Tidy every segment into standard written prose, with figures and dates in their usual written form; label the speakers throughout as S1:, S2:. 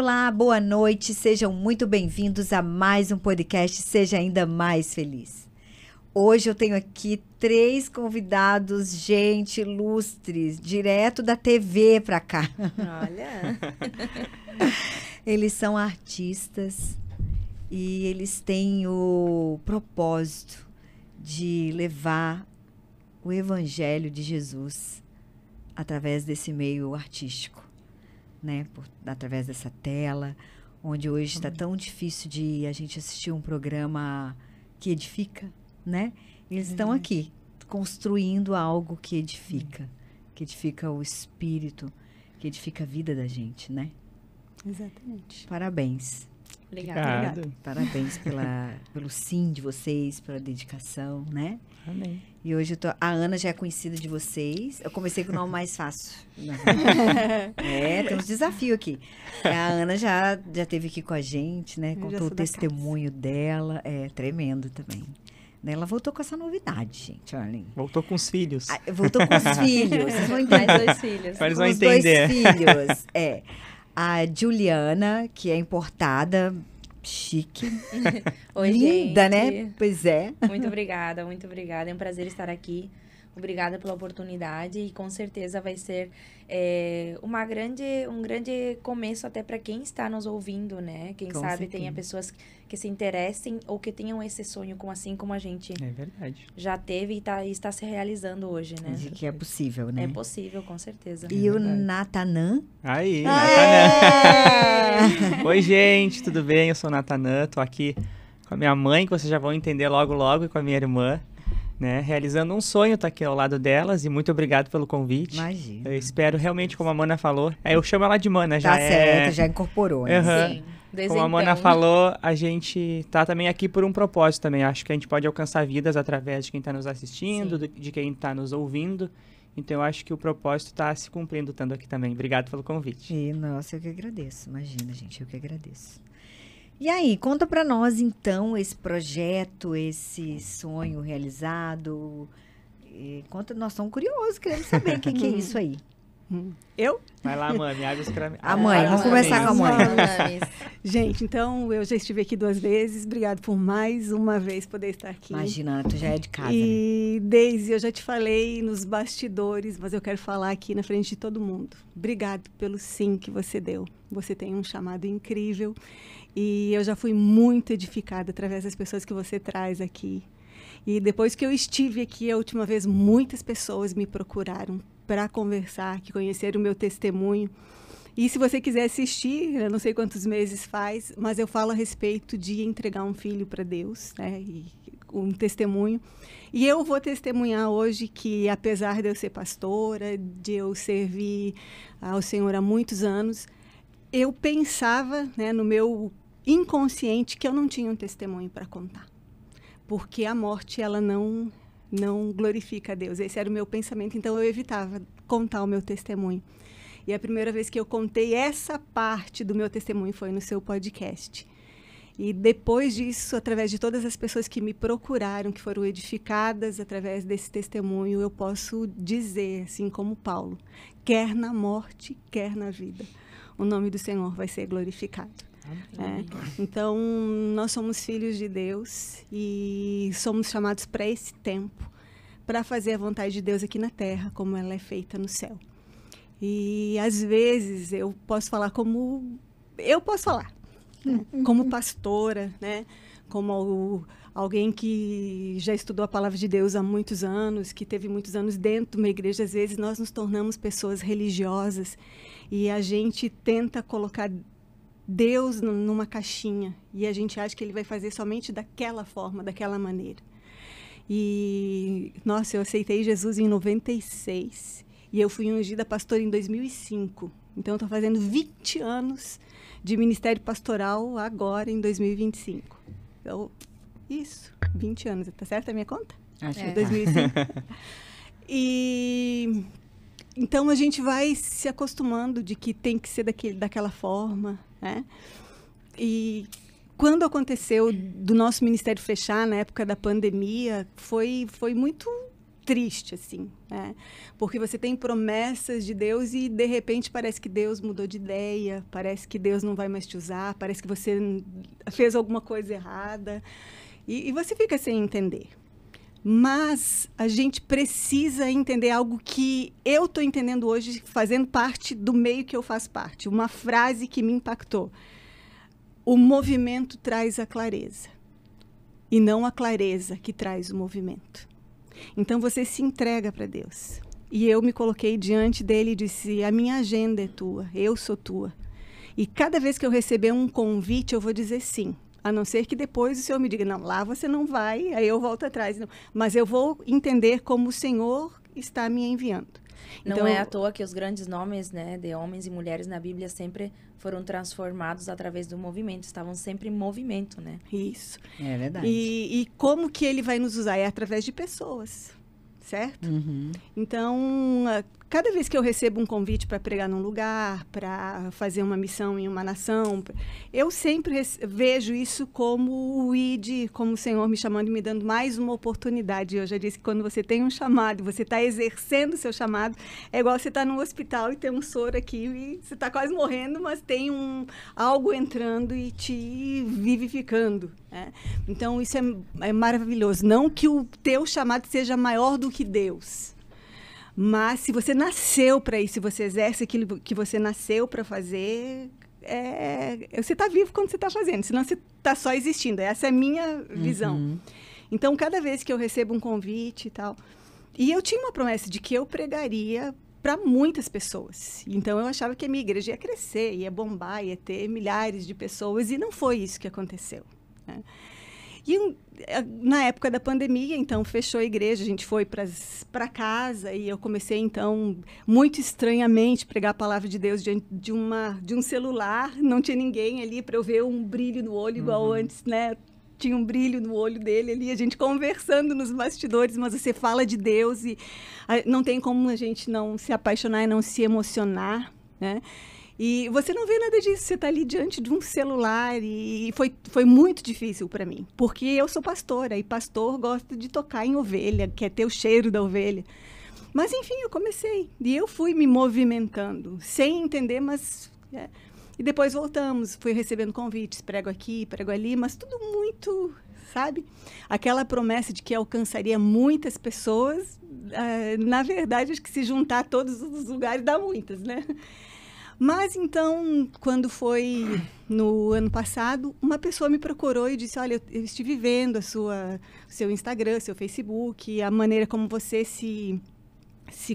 S1: Olá, boa noite, sejam muito bem-vindos a mais um podcast Seja Ainda Mais Feliz. Hoje eu tenho aqui 3 convidados, gente, ilustres, direto da TV pra cá.
S2: Olha!
S1: Eles são artistas e eles têm o propósito de levar o Evangelho de Jesus através desse meio artístico, né? Através dessa tela, onde hoje está tão difícil de a gente assistir um programa que edifica, né? Eles estão aqui construindo algo que edifica o espírito, que edifica a vida da gente, né?
S3: Exatamente.
S1: Parabéns.
S2: Obrigada.
S1: Parabéns pelo sim de vocês, pela dedicação, né?
S2: Amém.
S1: E hoje a Ana já é conhecida de vocês. Eu comecei com o nome mais fácil. Temos desafio aqui. A Ana já esteve aqui com a gente, né? Contou o testemunho dela. É tremendo também. Ela voltou com essa novidade, gente. Olhem.
S2: Voltou com os filhos.
S1: Voltou com os filhos. Vocês vão entender.
S2: Mais 2 filhos.
S1: Eles vão entender. 2 filhos. A Juliana, que é importada, chique.
S2: Oi,
S1: linda,
S2: gente.
S1: Né? Pois é.
S2: Muito obrigada, muito obrigada. É um prazer estar aqui. Obrigada pela oportunidade e com certeza vai ser um grande começo até para quem está nos ouvindo, né? Quem sabe tenha pessoas que se interessem ou que tenham esse sonho assim como a gente já teve e está se realizando hoje, né?
S1: De que é possível, né?
S2: É possível, com certeza.
S1: E o Natanã?
S2: Aí,
S1: Natanã!
S4: Oi, gente, tudo bem? Eu sou o Natanã, tô aqui com a minha mãe, que vocês já vão entender logo, e com a minha irmã. Né? Realizando um sonho, tá aqui ao lado delas, e muito obrigado pelo convite.
S1: Imagina.
S4: Eu espero realmente, como a Mana falou, eu chamo ela de Mana, já
S1: certo, já incorporou, né?
S2: Sim.
S4: Como a Mana falou, a gente tá também aqui por um propósito também. Acho que a gente pode alcançar vidas através de quem tá nos assistindo, de quem tá nos ouvindo. Então, eu acho que o propósito tá se cumprindo estando aqui também. Obrigado pelo convite.
S1: Nossa, eu que agradeço. Imagina, gente, eu que agradeço. E aí, conta pra nós, então, esse projeto, esse sonho realizado. Nós estamos curiosos, queremos saber o que é isso aí.
S3: Eu?
S4: Vai lá, mãe, abre os caminhos.
S1: A mãe, vamos começar com a mãe.
S3: Gente, então, eu já estive aqui 2 vezes. Obrigado por mais uma vez poder estar aqui.
S1: Imagina, tu já é de casa,
S3: E, né? Deise, eu já te falei nos bastidores, mas eu quero falar aqui na frente de todo mundo. Obrigado pelo sim que você deu. Você tem um chamado incrível. E eu já fui muito edificada através das pessoas que você traz aqui. E depois que eu estive aqui a última vez, muitas pessoas me procuraram para conversar, que conheceram o meu testemunho. E se você quiser assistir, eu não sei quantos meses faz, mas eu falo a respeito de entregar um filho para Deus, né? E um testemunho. E eu vou testemunhar hoje que, apesar de eu ser pastora, de eu servir ao Senhor há muitos anos, eu pensava, né, no meu inconsciente que eu não tinha um testemunho para contar. Porque a morte, ela não glorifica a Deus. Esse era o meu pensamento, então eu evitava contar o meu testemunho. E a primeira vez que eu contei essa parte do meu testemunho foi no seu podcast. E depois disso, através de todas as pessoas que me procuraram, que foram edificadas através desse testemunho, eu posso dizer, assim como Paulo, quer na morte, quer na vida, o nome do Senhor vai ser glorificado. Então, nós somos filhos de Deus e somos chamados para esse tempo, para fazer a vontade de Deus aqui na terra, como ela é feita no céu. E, às vezes, eu posso falar como pastora, né? Como alguém que já estudou a palavra de Deus há muitos anos, que teve muitos anos dentro de uma igreja. Às vezes, nós nos tornamos pessoas religiosas e a gente tenta colocar Deus numa caixinha e a gente acha que ele vai fazer somente daquela forma, daquela maneira. E, nossa, eu aceitei Jesus em 96 e eu fui ungida pastora em 2005. Então, eu estou fazendo 20 anos de ministério pastoral agora em 2025. Então, isso, 20 anos. Tá certo a minha conta?
S1: Acho que
S3: 2005. E então a gente vai se acostumando de que tem que ser daquela forma, né? E quando aconteceu do nosso ministério fechar na época da pandemia, foi muito triste, assim, né? Porque você tem promessas de Deus e, de repente, parece que Deus mudou de ideia, parece que Deus não vai mais te usar, parece que você fez alguma coisa errada. E você fica sem entender. Mas a gente precisa entender algo que eu estou entendendo hoje, fazendo parte do meio que eu faço parte. Uma frase que me impactou. O movimento traz a clareza, e não a clareza que traz o movimento. Então, você se entrega para Deus. E eu me coloquei diante dele e disse, a minha agenda é tua, eu sou tua. E cada vez que eu receber um convite, eu vou dizer sim. A não ser que depois o Senhor me diga, não, lá você não vai, aí eu volto atrás. Não. Mas eu vou entender como o Senhor está me enviando.
S2: Não então, é à toa que os grandes nomes, né, de homens e mulheres na Bíblia sempre foram transformados através do movimento, estavam sempre em movimento, né?
S3: Isso.
S1: É verdade.
S3: E como que ele vai nos usar? É através de pessoas, certo?
S1: Uhum.
S3: Então, cada vez que eu recebo um convite para pregar num lugar, para fazer uma missão em uma nação, eu sempre vejo isso como o ID, como o Senhor me chamando e me dando mais uma oportunidade. Eu já disse que quando você tem um chamado, você está exercendo o seu chamado, é igual você estar no hospital e ter um soro aqui e você está quase morrendo, mas tem algo entrando e te vivificando. Né? Então, isso é maravilhoso. Não que o teu chamado seja maior do que Deus. Mas se você nasceu para isso, se você exerce aquilo que você nasceu para fazer, você está vivo quando você está fazendo, senão você está só existindo. Essa é a minha visão.
S1: Uhum.
S3: Então, cada vez que eu recebo um convite e tal... E eu tinha uma promessa de que eu pregaria para muitas pessoas. Então, eu achava que a minha igreja ia crescer, ia bombar, ia ter milhares de pessoas, e não foi isso que aconteceu, né? E na época da pandemia, então, fechou a igreja, a gente foi para casa e eu comecei, então, muito estranhamente, pregar a palavra de Deus diante de um celular. Não tinha ninguém ali para eu ver um brilho no olho, igual antes, né? Tinha um brilho no olho dele ali, a gente conversando nos bastidores, mas você fala de Deus e não tem como a gente não se apaixonar e não se emocionar, né? E você não vê nada disso, você está ali diante de um celular e foi muito difícil para mim, porque eu sou pastora e pastor gosta de tocar em ovelha, quer ter o cheiro da ovelha. Mas, enfim, eu comecei e eu fui me movimentando, sem entender, mas... E depois voltamos, fui recebendo convites, prego aqui, prego ali, mas tudo muito, sabe? Aquela promessa de que alcançaria muitas pessoas, na verdade, acho que se juntar a todos os lugares dá muitas, né? Mas, então, quando foi no ano passado, uma pessoa me procurou e disse, olha, eu estive vendo seu Instagram, seu Facebook, a maneira como você se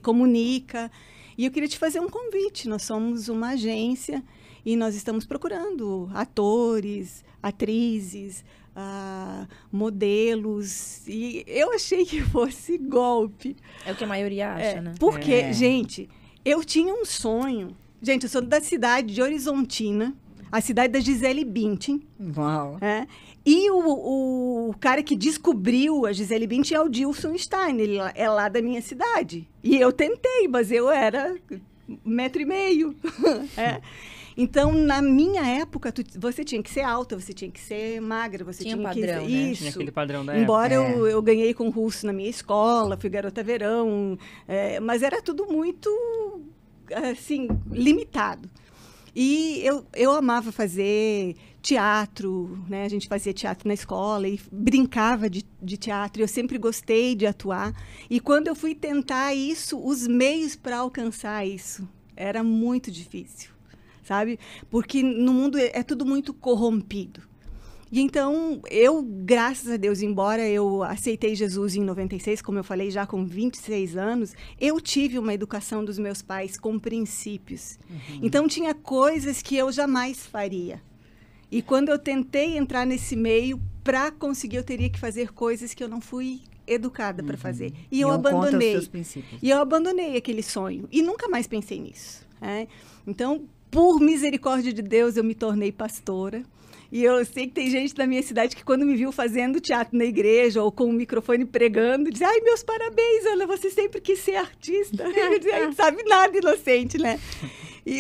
S3: comunica, e eu queria te fazer um convite. Nós somos uma agência e nós estamos procurando atores, atrizes, modelos, e eu achei que fosse golpe.
S2: É o que a maioria acha, né?
S3: Porque, gente, eu tinha um sonho. Gente, eu sou da cidade de Horizontina, a cidade da Gisele Bündchen.
S1: Uau!
S3: E o cara que descobriu a Gisele Bündchen é o Dilson Stein, ele é lá da minha cidade. E eu tentei, mas eu era 1,5 metro. Então, na minha época, você tinha que ser alta, você tinha que ser magra, você tinha
S2: padrão,
S3: que ser...
S2: Né?
S3: Isso.
S4: Tinha aquele padrão da
S3: Embora eu ganhei concurso na minha escola, fui garota verão, mas era tudo muito... assim, limitado. E eu amava fazer teatro, né? A gente fazia teatro na escola e brincava de teatro. Eu sempre gostei de atuar. E quando eu fui tentar isso, os meios para alcançar isso era muito difícil, sabe? Porque no mundo é tudo muito corrompido. E então, graças a Deus, embora eu aceitei Jesus em 96, como eu falei, já com 26 anos, eu tive uma educação dos meus pais com princípios. Uhum. Então, tinha coisas que eu jamais faria. E quando eu tentei entrar nesse meio, para conseguir, eu teria que fazer coisas que eu não fui educada para fazer. E eu abandonei. Os seus princípios. E eu abandonei aquele sonho. E nunca mais pensei nisso. Então, por misericórdia de Deus, eu me tornei pastora. E eu sei que tem gente da minha cidade que quando me viu fazendo teatro na igreja ou com o microfone pregando, diz, ai, meus parabéns, Ana, você sempre quis ser artista. Eu dizia, não sabe nada, inocente, né?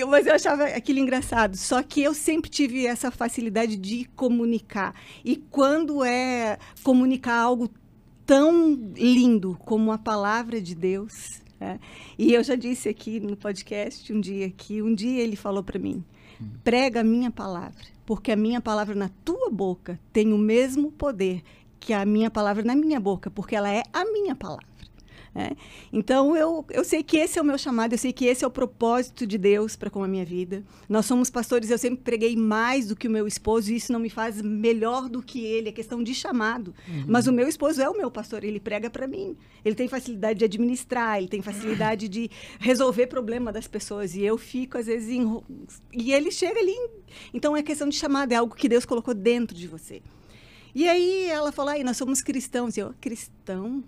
S3: Mas eu achava aquilo engraçado. Só que eu sempre tive essa facilidade de comunicar. E quando é comunicar algo tão lindo como a palavra de Deus. E eu já disse aqui no podcast um dia que um dia ele falou para mim, prega a minha palavra, porque a minha palavra na tua boca tem o mesmo poder que a minha palavra na minha boca, porque ela é a minha palavra. Então, eu sei que esse é o meu chamado, eu sei que esse é o propósito de Deus para com a minha vida. Nós somos pastores, eu sempre preguei mais do que o meu esposo, e isso não me faz melhor do que ele, é questão de chamado. Mas o meu esposo é o meu pastor, ele prega para mim. Ele tem facilidade de administrar, ele tem facilidade de resolver problema das pessoas, e eu fico, às vezes, e ele chega ali. Então, é questão de chamado, é algo que Deus colocou dentro de você. E aí, ela falou, nós somos cristãos. E eu, cristão?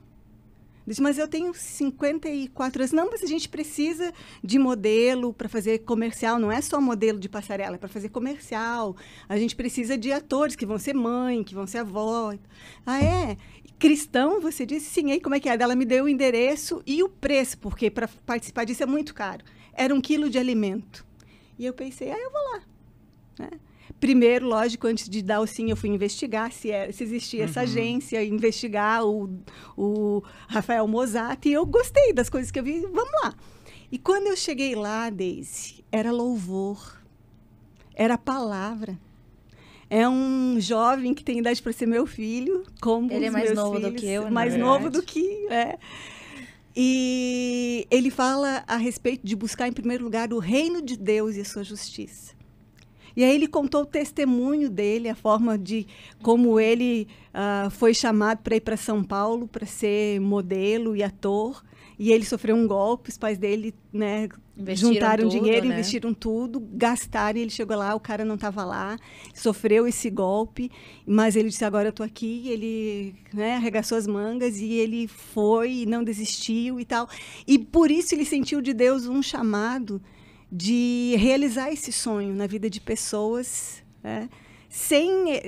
S3: Disse, mas eu tenho 54 anos. Não, mas a gente precisa de modelo para fazer comercial. Não é só modelo de passarela, é para fazer comercial. A gente precisa de atores que vão ser mãe, que vão ser avó. É? Cristão, você disse? Sim. Aí como é que é? Ela me deu o endereço e o preço, porque para participar disso é muito caro. Era 1 quilo de alimento. E eu pensei, eu vou lá. Primeiro, lógico, antes de dar o sim, eu fui investigar se existia essa agência, investigar o Rafael Mozart, e eu gostei das coisas que eu vi, vamos lá. E quando eu cheguei lá, Deise, era louvor, era palavra. É um jovem que tem idade para ser meu filho, como
S2: ele
S3: os meus filhos. Ele é mais novo do que eu, mais novo do que... E ele fala a respeito de buscar, em primeiro lugar, o reino de Deus e a sua justiça. E aí ele contou o testemunho dele, a forma de como ele foi chamado para ir para São Paulo para ser modelo e ator. E ele sofreu um golpe, os pais dele, né, juntaram dinheiro, investiram tudo, gastaram, e ele chegou lá, o cara não estava lá, sofreu esse golpe, mas ele disse, agora eu estou aqui, ele, né, arregaçou as mangas e ele foi e não desistiu e tal. E por isso ele sentiu de Deus um chamado de realizar esse sonho na vida de pessoas, sem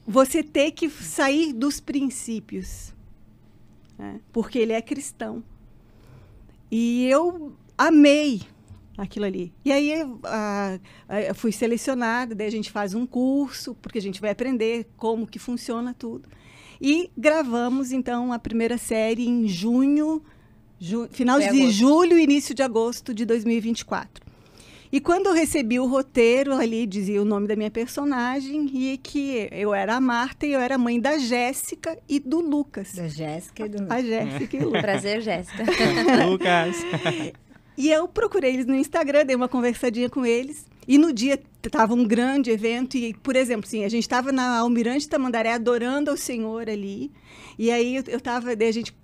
S3: você ter que sair dos princípios, porque ele é cristão. E eu amei aquilo ali. E aí eu fui selecionada, daí a gente faz um curso, porque a gente vai aprender como que funciona tudo. E gravamos, então, a primeira série em final de julho, início de agosto de 2024. E quando eu recebi o roteiro, ali dizia o nome da minha personagem e que eu era a Marta e eu era a mãe da Jéssica e do Lucas.
S1: Da Jéssica e do Lucas.
S3: A Jéssica e o Lucas.
S2: Prazer, Jéssica.
S4: Lucas.
S3: E eu procurei eles no Instagram, dei uma conversadinha com eles. E no dia estava um grande evento e, por exemplo, assim, a gente estava na Almirante Tamandaré adorando ao Senhor ali. E aí eu estava, a gente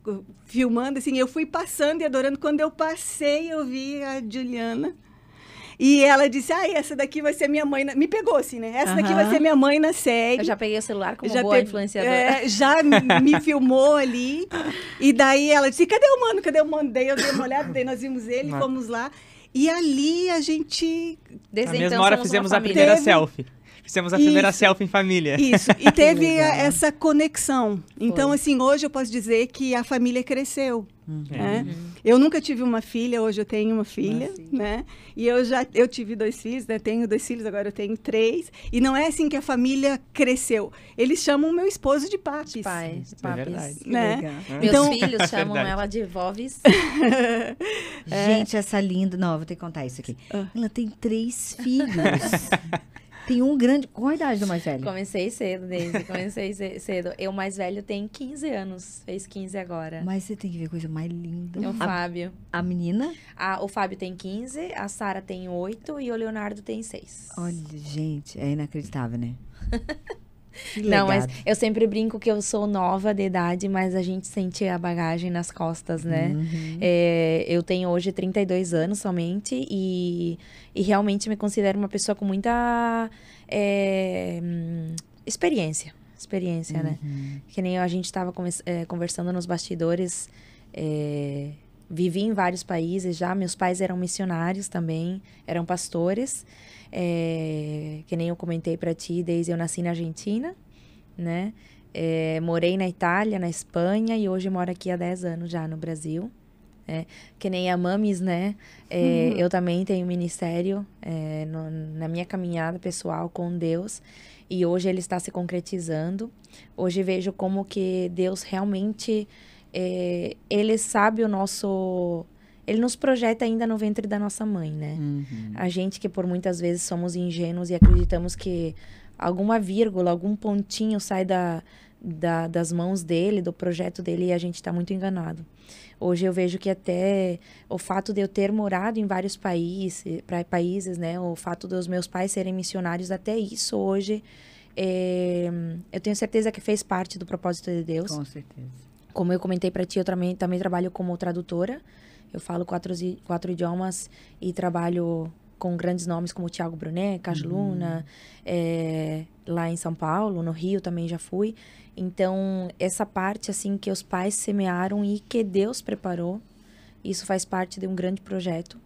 S3: filmando, assim, eu fui passando e adorando. Quando eu passei, eu vi a Juliana. E ela disse, essa daqui vai ser minha mãe. Me pegou, assim, né? Essa daqui vai ser minha mãe na série.
S2: Eu já peguei o celular como boa influenciadora.
S3: Já me filmou ali. E daí ela disse, cadê o mano? Cadê o mano? Daí eu dei uma olhada, daí nós vimos ele, fomos lá. E ali a gente...
S4: Na mesma hora fizemos a primeira selfie. Fizemos a primeira selfie em família.
S3: Isso, e teve essa conexão. Então, assim, hoje eu posso dizer que a família cresceu. Eu nunca tive uma filha, hoje eu tenho uma filha, né? E eu tive 2 filhos, né? Tenho 2 filhos, agora eu tenho 3. E não é assim que a família cresceu. Eles chamam meu esposo de papis.
S2: Papis.
S4: É verdade.
S3: Né?
S2: Meus filhos chamam ela de vovis.
S1: Gente, essa linda... Não, vou ter que contar isso aqui. Ela tem 3 filhos. Tem um grande... Qual a idade do mais velho?
S2: Comecei cedo, Deise. Comecei cedo. O mais velho tem 15 anos. Fez 15 agora.
S1: Mas você tem que ver coisa mais linda.
S2: É o Fábio.
S1: A menina?
S2: O Fábio tem 15, a Sara tem 8 e o Leonardo tem 6.
S1: Olha, gente, é inacreditável, né?
S2: Não, mas eu sempre brinco que eu sou nova de idade, mas a gente sente a bagagem nas costas, né? Eu tenho hoje 32 anos somente e realmente me considero uma pessoa com muita experiência, né? Que nem a gente estava conversando nos bastidores, vivi em vários países já, meus pais eram missionários também, eram pastores. Que nem eu comentei para ti, desde eu nasci na Argentina, né? Morei na Itália, na Espanha e hoje moro aqui há 10 anos já no Brasil. Que nem a Mamis, né? Eu também tenho ministério na minha caminhada pessoal com Deus. E hoje ele está se concretizando. Hoje vejo como que Deus realmente, ele sabe o nosso... Ele nos projeta ainda no ventre da nossa mãe, né? A gente que por muitas vezes somos ingênuos e acreditamos que alguma vírgula, algum pontinho sai das mãos dele, do projeto dele, e a gente está muito enganado. Hoje eu vejo que até o fato de eu ter morado em vários países, né? O fato dos meus pais serem missionários, até isso hoje, eu tenho certeza que fez parte do propósito de Deus.
S1: Com certeza.
S2: Como eu comentei para ti, eu também trabalho como tradutora. Eu falo 4 idiomas e trabalho com grandes nomes como Thiago Brunet, Caju Luna, lá em São Paulo, no Rio também já fui. Então, essa parte, assim, que os pais semearam e que Deus preparou, isso faz parte de um grande projeto.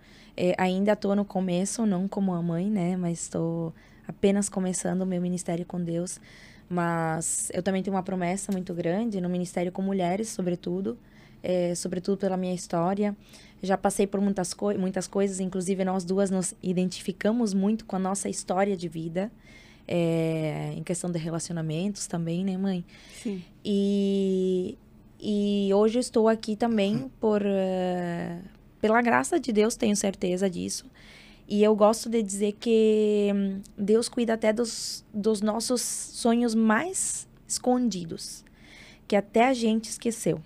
S2: Ainda estou no começo, não como a mãe, né? Mas estou apenas começando o meu ministério com Deus. Mas eu também tenho uma promessa muito grande no ministério com mulheres, sobretudo pela minha história. Já passei por muitas coisas, inclusive nós duas nos identificamos muito com a nossa história de vida. Em questão de relacionamentos também, né, mãe?
S3: Sim.
S2: E hoje eu estou aqui também pela graça de Deus, tenho certeza disso. E eu gosto de dizer que Deus cuida até dos nossos sonhos mais escondidos, que até a gente esqueceu.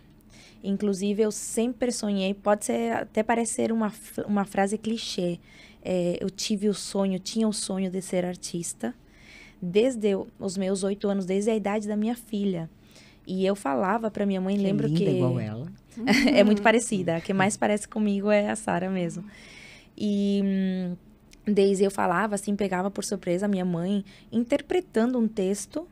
S2: Inclusive, eu sempre sonhei, pode ser até parecer uma frase clichê, eu tinha o sonho de ser artista, desde os meus 8 anos, desde a idade da minha filha. E eu falava para minha mãe, lembro
S1: linda,
S2: que...
S1: igual ela.
S2: É muito parecida. A que mais parece comigo é a Sara mesmo. E desde eu falava, assim, pegava por surpresa a minha mãe interpretando um texto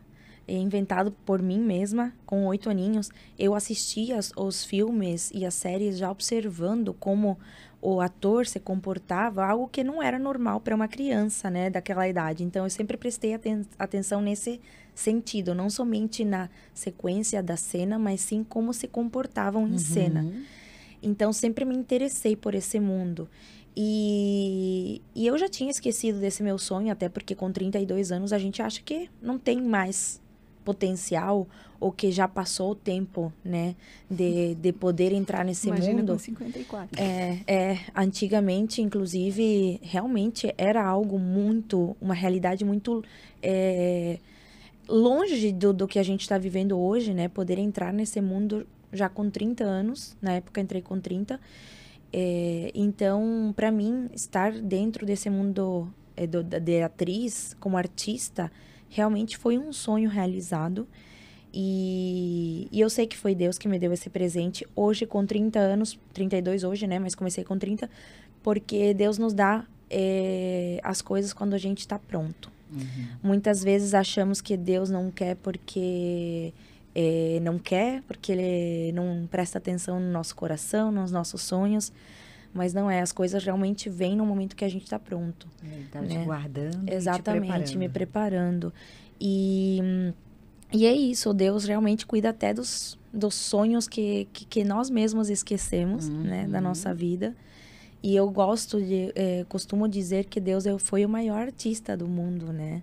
S2: inventado por mim mesma, com 8 aninhos. Eu assistia os filmes e as séries já observando como o ator se comportava, algo que não era normal para uma criança, né, daquela idade. Então, eu sempre prestei atenção nesse sentido, não somente na sequência da cena, mas sim como se comportavam em cena. Então, sempre me interessei por esse mundo. E eu já tinha esquecido desse meu sonho, até porque com 32 anos a gente acha que não tem mais potencial ou que já passou o tempo, né, de poder entrar nesse
S3: Imagina
S2: mundo.
S3: com 54.
S2: Antigamente, inclusive, realmente era algo uma realidade muito longe do que a gente está vivendo hoje, né, poder entrar nesse mundo já com 30 anos, na época entrei com 30, então, para mim, estar dentro desse mundo de atriz, como artista, realmente foi um sonho realizado. E eu sei que foi Deus que me deu esse presente. Hoje, com 30 anos, 32 hoje, né? Mas comecei com 30, porque Deus nos dá as coisas quando a gente está pronto. Muitas vezes achamos que Deus não quer porque Ele não presta atenção no nosso coração, nos nossos sonhos. Mas não é, as coisas realmente vêm no momento que a gente está pronto.
S1: Ele está te guardando.
S2: Exatamente, me preparando. E é isso, Deus realmente cuida até dos sonhos que nós mesmos esquecemos, né, da nossa vida. E eu costumo dizer que Deus foi o maior artista do mundo, né?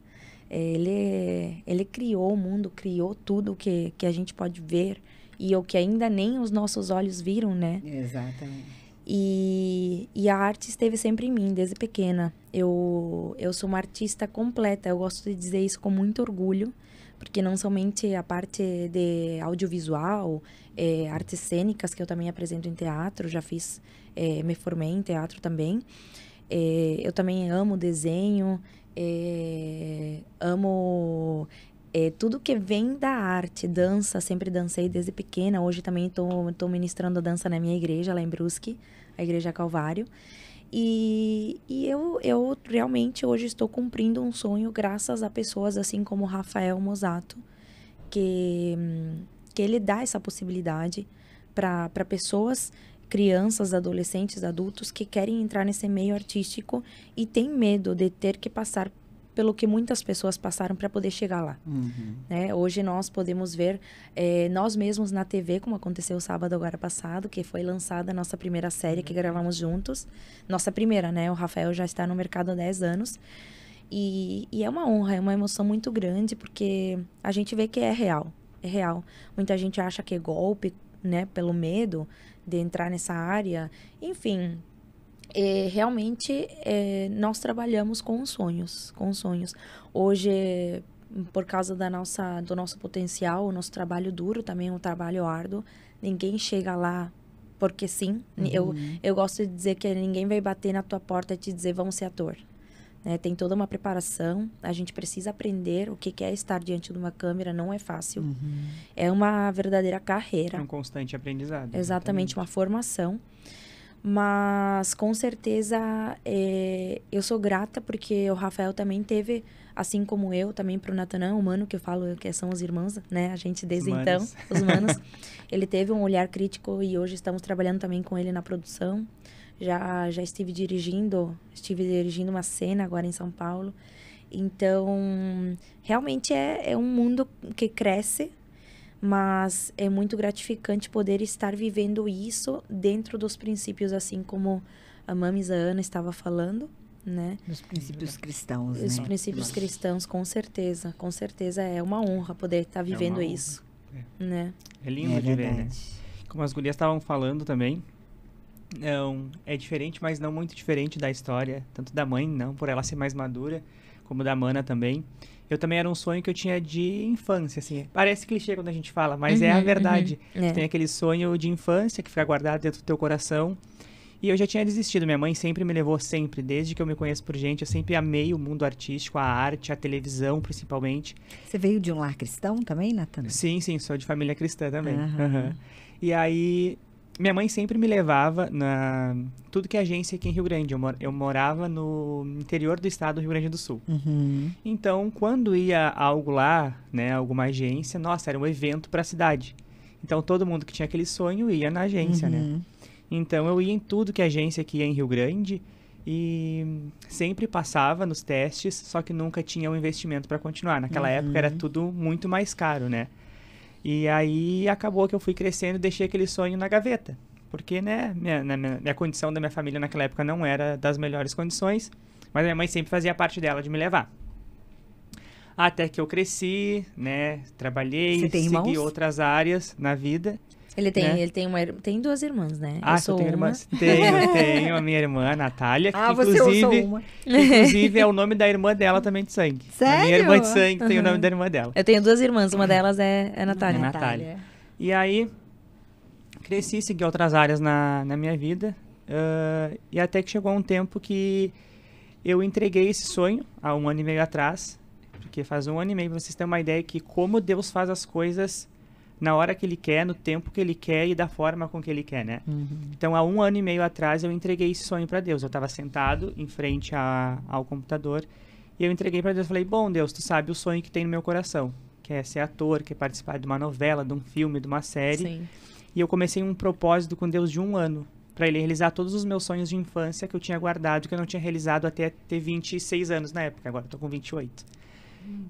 S2: Ele criou o mundo, criou tudo que a gente pode ver e o que ainda nem os nossos olhos viram, né?
S1: Exatamente.
S2: E a arte esteve sempre em mim, desde pequena. Eu sou uma artista completa, eu gosto de dizer isso com muito orgulho, porque não somente a parte de audiovisual, artes cênicas, que eu também apresento em teatro, me formei em teatro também. Eu também amo desenho, amo tudo que vem da arte, dança, sempre dancei desde pequena. Hoje também estou ministrando dança na minha igreja, lá em Brusque, a Igreja Calvário. E eu realmente hoje estou cumprindo um sonho graças a pessoas assim como Rafael Mosato, que ele dá essa possibilidade para pessoas, crianças, adolescentes, adultos que querem entrar nesse meio artístico e têm medo de ter que passar pelo que muitas pessoas passaram para poder chegar lá. Né? Hoje nós podemos ver nós mesmos na TV, como aconteceu sábado agora passado, que foi lançada a nossa primeira série que gravamos juntos. Nossa primeira, né? O Rafael já está no mercado há 10 anos. E é uma honra, é uma emoção muito grande, porque a gente vê que é real. É real. Muita gente acha que é golpe, né? Pelo medo de entrar nessa área. Enfim, realmente nós trabalhamos com os sonhos. Com os sonhos. Hoje, por causa do nosso potencial, o nosso trabalho duro também é um trabalho árduo. Ninguém chega lá porque sim. Eu gosto de dizer que ninguém vai bater na tua porta e te dizer, vamos ser ator. Tem toda uma preparação, a gente precisa aprender o que é estar diante de uma câmera, não é fácil. É uma verdadeira carreira.
S4: É um constante aprendizado.
S2: Exatamente, uma formação. Mas, com certeza, eu sou grata porque o Rafael também teve, assim como eu, também para o Natanã, o mano, que eu falo que são os irmãos, né? A gente desde então, os manos. Ele teve um olhar crítico e hoje estamos trabalhando também com ele na produção. Já estive dirigindo uma cena agora em São Paulo. Então, realmente é um mundo que cresce, mas é muito gratificante poder estar vivendo isso dentro dos princípios, assim como a Mamis, a Ana estava falando, né?
S1: Dos princípios cristãos,
S2: Os
S1: né?
S2: princípios cristãos, com certeza. Com certeza é uma honra poder estar vivendo isso, né?
S4: É lindo de ver, né? Como as gurias estavam falando também, é diferente, mas não muito diferente da história, tanto da mãe, não por ela ser mais madura, como da Mana também. Eu também era um sonho que eu tinha de infância, assim. Parece clichê quando a gente fala, mas é a verdade. Você tem aquele sonho de infância que fica guardado dentro do teu coração. E eu já tinha desistido. Minha mãe sempre me levou, sempre. Desde que eu me conheço por gente, eu sempre amei o mundo artístico, a arte, a televisão, principalmente.
S1: Você veio de um lar cristão também, Natana?
S4: Sim, sou de família cristã também. E aí, minha mãe sempre me levava na tudo que é agência aqui em Rio Grande. Eu morava no interior do estado do Rio Grande do Sul. Então, quando ia algo lá, né, alguma agência, nossa, era um evento para a cidade. Então, todo mundo que tinha aquele sonho ia na agência, né? Então, eu ia em tudo que é agência aqui em Rio Grande e sempre passava nos testes, só que nunca tinha um investimento para continuar. Naquela época era tudo muito mais caro, né? E aí acabou que eu fui crescendo e deixei aquele sonho na gaveta. Porque, né, minha condição da minha família naquela época não era das melhores condições, mas minha mãe sempre fazia parte dela de me levar. Até que eu cresci, né, trabalhei, segui outras áreas na vida.
S2: Ele tem duas irmãs, né?
S4: Ah, eu sou tenho uma. Irmãs? Tenho a minha irmã, a Natália, que inclusive é o nome da irmã dela também de sangue.
S1: Sério?
S4: A minha irmã de sangue tem o nome da irmã dela.
S2: Eu tenho duas irmãs, uma delas é a Natália.
S4: Natália. E aí, cresci, segui outras áreas na minha vida, e até que chegou um tempo que eu entreguei esse sonho, há 1 ano e meio atrás, porque faz 1 ano e meio, pra vocês terem uma ideia que como Deus faz as coisas na hora que Ele quer, no tempo que Ele quer e da forma com que Ele quer, né? Então, há 1 ano e meio atrás, eu entreguei esse sonho para Deus. Eu estava sentado em frente ao computador e eu entreguei para Deus. Falei, bom, Deus, Tu sabe o sonho que tem no meu coração, que é ser ator, que é participar de uma novela, de um filme, de uma série.
S2: Sim.
S4: E eu comecei um propósito com Deus de 1 ano, para Ele realizar todos os meus sonhos de infância que eu tinha guardado, que eu não tinha realizado até ter 26 anos na época. Agora eu tô com 28.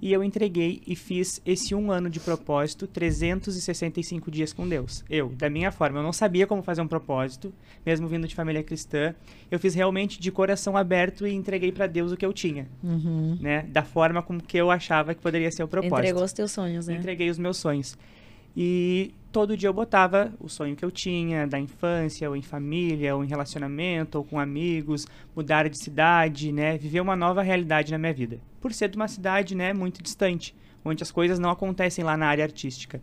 S4: E eu entreguei e fiz esse 1 ano de propósito, 365 dias com Deus. Da minha forma, eu não sabia como fazer um propósito, mesmo vindo de família cristã. Eu fiz realmente de coração aberto e entreguei para Deus o que eu tinha, né? Da forma como que eu achava que poderia ser o propósito.
S2: Entregou os teus sonhos, né?
S4: Entreguei os meus sonhos. E todo dia eu botava o sonho que eu tinha, da infância, ou em família, ou em relacionamento, ou com amigos, mudar de cidade, né? Viver uma nova realidade na minha vida. Por ser de uma cidade, né, muito distante, onde as coisas não acontecem lá na área artística.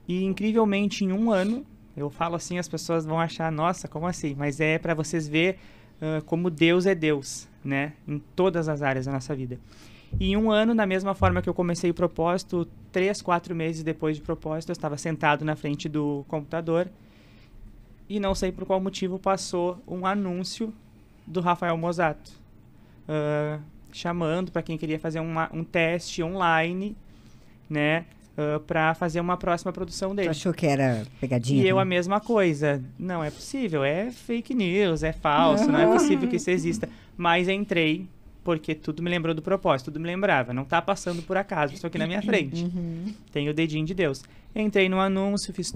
S4: E, incrivelmente, em 1 ano, eu falo assim, as pessoas vão achar, nossa, como assim? Mas é para vocês ver como Deus é Deus, né? Em todas as áreas da nossa vida. E em 1 ano, da mesma forma que eu comecei o propósito, 3, 4 meses depois de propósito, eu estava sentado na frente do computador e não sei por qual motivo passou um anúncio do Rafael Mozato, chamando para quem queria fazer um teste online, né, para fazer uma próxima produção dele.
S1: Tu achou que era pegadinha?
S4: E eu a mesma coisa. Não é possível, é fake news, é falso, não é possível que isso exista. Mas entrei, porque tudo me lembrou do propósito, tudo me lembrava. Não tá passando por acaso, estou aqui na minha frente. Tem o dedinho de Deus. Entrei no anúncio, fiz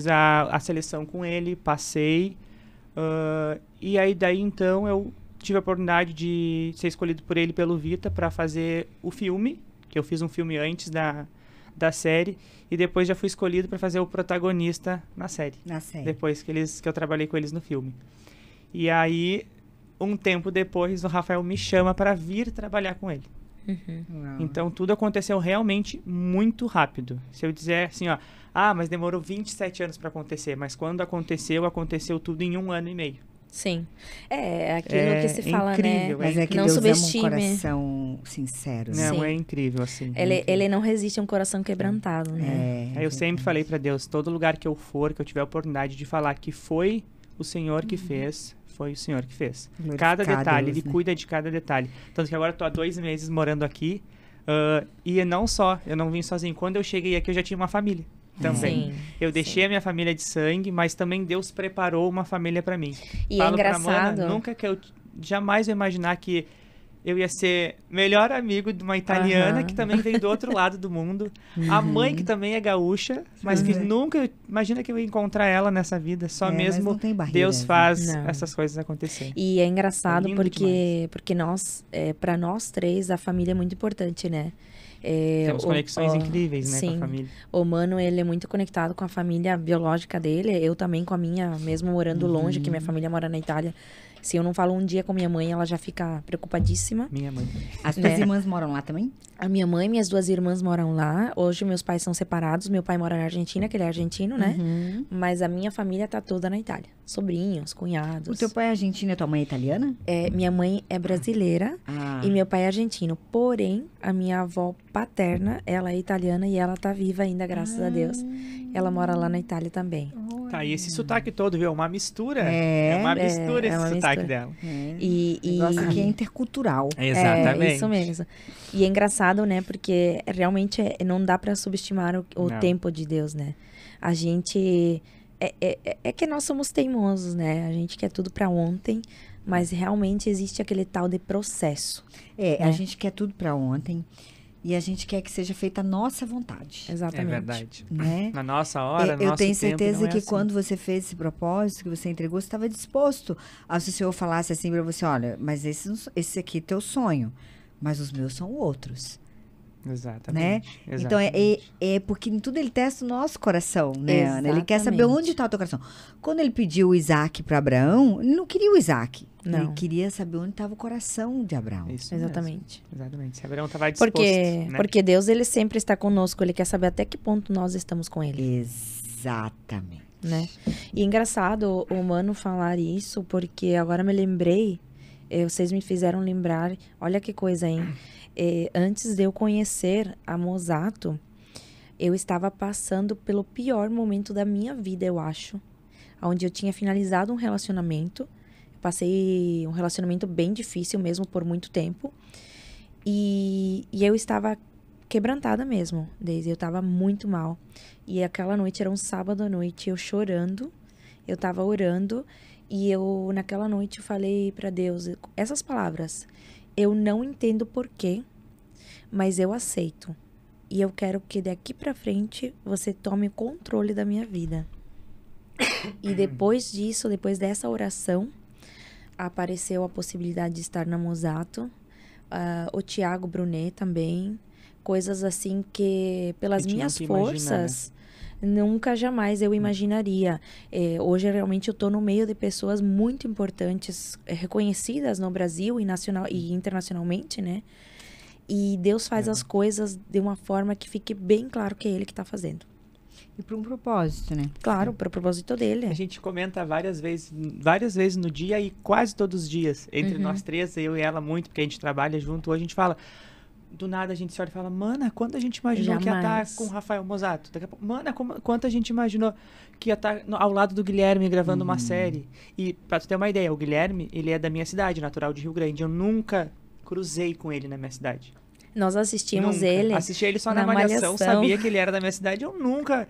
S4: a seleção com ele, passei. E aí daí então eu tive a oportunidade de ser escolhido por ele, pelo Vita, para fazer o filme, que eu fiz um filme antes da série, e depois já fui escolhido para fazer o protagonista na série.
S1: Na série.
S4: Depois que eu trabalhei com eles no filme. E aí, um tempo depois, o Rafael me chama para vir trabalhar com ele.
S1: Uau.
S4: Então, tudo aconteceu realmente muito rápido. Se eu dizer assim, ó, mas demorou 27 anos para acontecer, mas quando aconteceu tudo em 1 ano e meio.
S2: Sim. É aquilo que se fala,
S4: incrível,
S2: né?
S1: Mas é que
S2: não
S1: Deus ama um
S2: subestime.
S1: coração sincero. Né?
S4: Não,
S2: Sim.
S4: é incrível, assim.
S2: Ele não resiste a um coração quebrantado, né?
S4: Aí eu sempre falei para Deus, todo lugar que eu for, que eu tiver a oportunidade de falar que foi o Senhor que fez, foi o Senhor que fez. Cada
S1: Glorificar a
S4: detalhe,
S1: Deus,
S4: Ele
S1: né?
S4: cuida de cada detalhe. Tanto que agora eu tô há 2 meses morando aqui, e não só, eu não vim sozinho. Quando eu cheguei aqui, eu já tinha uma família também.
S2: Sim,
S4: Eu deixei a minha família de sangue, mas também Deus preparou uma família para mim.
S2: E
S4: Falo
S2: é
S4: pra
S2: engraçado.
S4: Mana, nunca que eu jamais ia imaginar que eu ia ser melhor amigo de uma italiana que também veio do outro lado do mundo. A mãe que também é gaúcha, mas que nunca... Imagina que eu ia encontrar ela nessa vida. Só
S1: mas
S4: mesmo
S1: não tem barreira,
S4: Deus
S1: né?
S4: faz
S2: Não.
S4: essas coisas acontecerem.
S2: E é engraçado
S4: É lindo
S2: porque nós, para nós 3, a família é muito importante, né?
S4: Temos conexões incríveis, né, com a
S2: sim.
S4: família.
S2: O Mano, ele é muito conectado com a família biológica dele. Eu também com a minha, mesmo morando longe, que minha família mora na Itália. Se eu não falo um dia com minha mãe, ela já fica preocupadíssima.
S4: Minha mãe.
S1: As tuas irmãs moram lá também?
S2: A minha mãe e minhas 2 irmãs moram lá. Hoje meus pais são separados. Meu pai mora na Argentina, que ele é argentino, né? Mas a minha família tá toda na Itália. Sobrinhos, cunhados.
S1: O teu pai é argentino e a tua mãe é italiana?
S2: Minha mãe é brasileira e meu pai é argentino. Porém, a minha avó paterna, ela é italiana e ela tá viva ainda, graças a Deus. Ela mora lá na Itália também.
S4: Tá, e esse sotaque todo, viu? Uma mistura.
S1: É,
S4: uma mistura
S2: é
S4: esse
S2: uma
S4: sotaque
S2: mistura.
S4: dela.
S2: E
S1: O negócio aqui é intercultural.
S2: É, isso mesmo. E é engraçado, né? Porque realmente não dá pra subestimar o
S4: Não.
S2: tempo de Deus, né? A gente... É que nós somos teimosos, né? A gente quer tudo pra ontem, mas realmente existe aquele tal de processo.
S1: A gente quer tudo pra ontem e a gente quer que seja feita a nossa vontade.
S2: Exatamente.
S4: É verdade.
S1: Né?
S4: Na nossa hora, no
S1: Eu
S4: nosso
S1: tenho
S4: tempo,
S1: certeza
S4: não é
S1: que
S4: assim.
S1: quando você fez esse propósito, que você entregou, você estava disposto a se o Senhor falasse assim para você, olha, mas esse aqui é teu sonho, mas os meus são outros, né?
S4: Exatamente.
S1: Então, é porque em tudo ele testa o nosso coração, né, Ana? Ele quer saber
S2: Exatamente.
S1: onde está o teu coração. Quando ele pediu o Isaac para Abraão, ele não queria o Isaac.
S2: Não.
S1: Ele queria saber onde estava o coração de Abraão.
S4: Isso
S2: Exatamente.
S4: mesmo. Exatamente. Se Abraão estava disposto, né?
S2: Porque Deus, ele sempre está conosco. Ele quer saber até que ponto nós estamos com ele,
S1: Exatamente.
S2: né? E engraçado o Mano falar isso, porque agora me lembrei, vocês me fizeram lembrar, olha que coisa, hein? Antes de eu conhecer a Mosato, eu estava passando pelo pior momento da minha vida, eu acho. Onde eu tinha finalizado um relacionamento. Passei um relacionamento bem difícil mesmo por muito tempo. E eu estava quebrantada mesmo, Daisy. Eu estava muito mal. E aquela noite, era um sábado à noite, eu chorando. Eu estava orando. E eu, naquela noite, eu falei para Deus essas palavras. Eu não entendo porquê, mas eu aceito. E eu quero que daqui para frente você tome o controle da minha vida. E depois disso, depois dessa oração, apareceu a possibilidade de estar na Mosato. O Tiago Brunet também. Coisas assim que, pelas
S4: Que tinham
S2: minhas
S4: que imaginar,
S2: forças, nunca jamais eu imaginaria. Hoje, realmente, eu estou no meio de pessoas muito importantes, reconhecidas no Brasil e internacionalmente, né? E Deus faz as coisas de uma forma que fique bem claro que é Ele que está fazendo.
S1: E para um propósito, né?
S2: Claro, para o propósito dele.
S4: A gente comenta várias vezes no dia e quase todos os dias. Entre nós 3, eu e ela muito, porque a gente trabalha junto. Hoje a gente fala... Do nada a gente se olha e fala, mana, quando a gente imaginou que ia estar com o Rafael Mosato? Daqui a pouco, mana, quanto a gente imaginou que ia estar ao lado do Guilherme gravando uma série? E pra tu ter uma ideia, o Guilherme, ele é da minha cidade, natural de Rio Grande. Eu nunca cruzei com ele na minha cidade.
S2: Nós assistimos
S4: Nunca.
S2: ele.
S4: Assisti ele só na Malhação, sabia que ele era da minha cidade, eu nunca...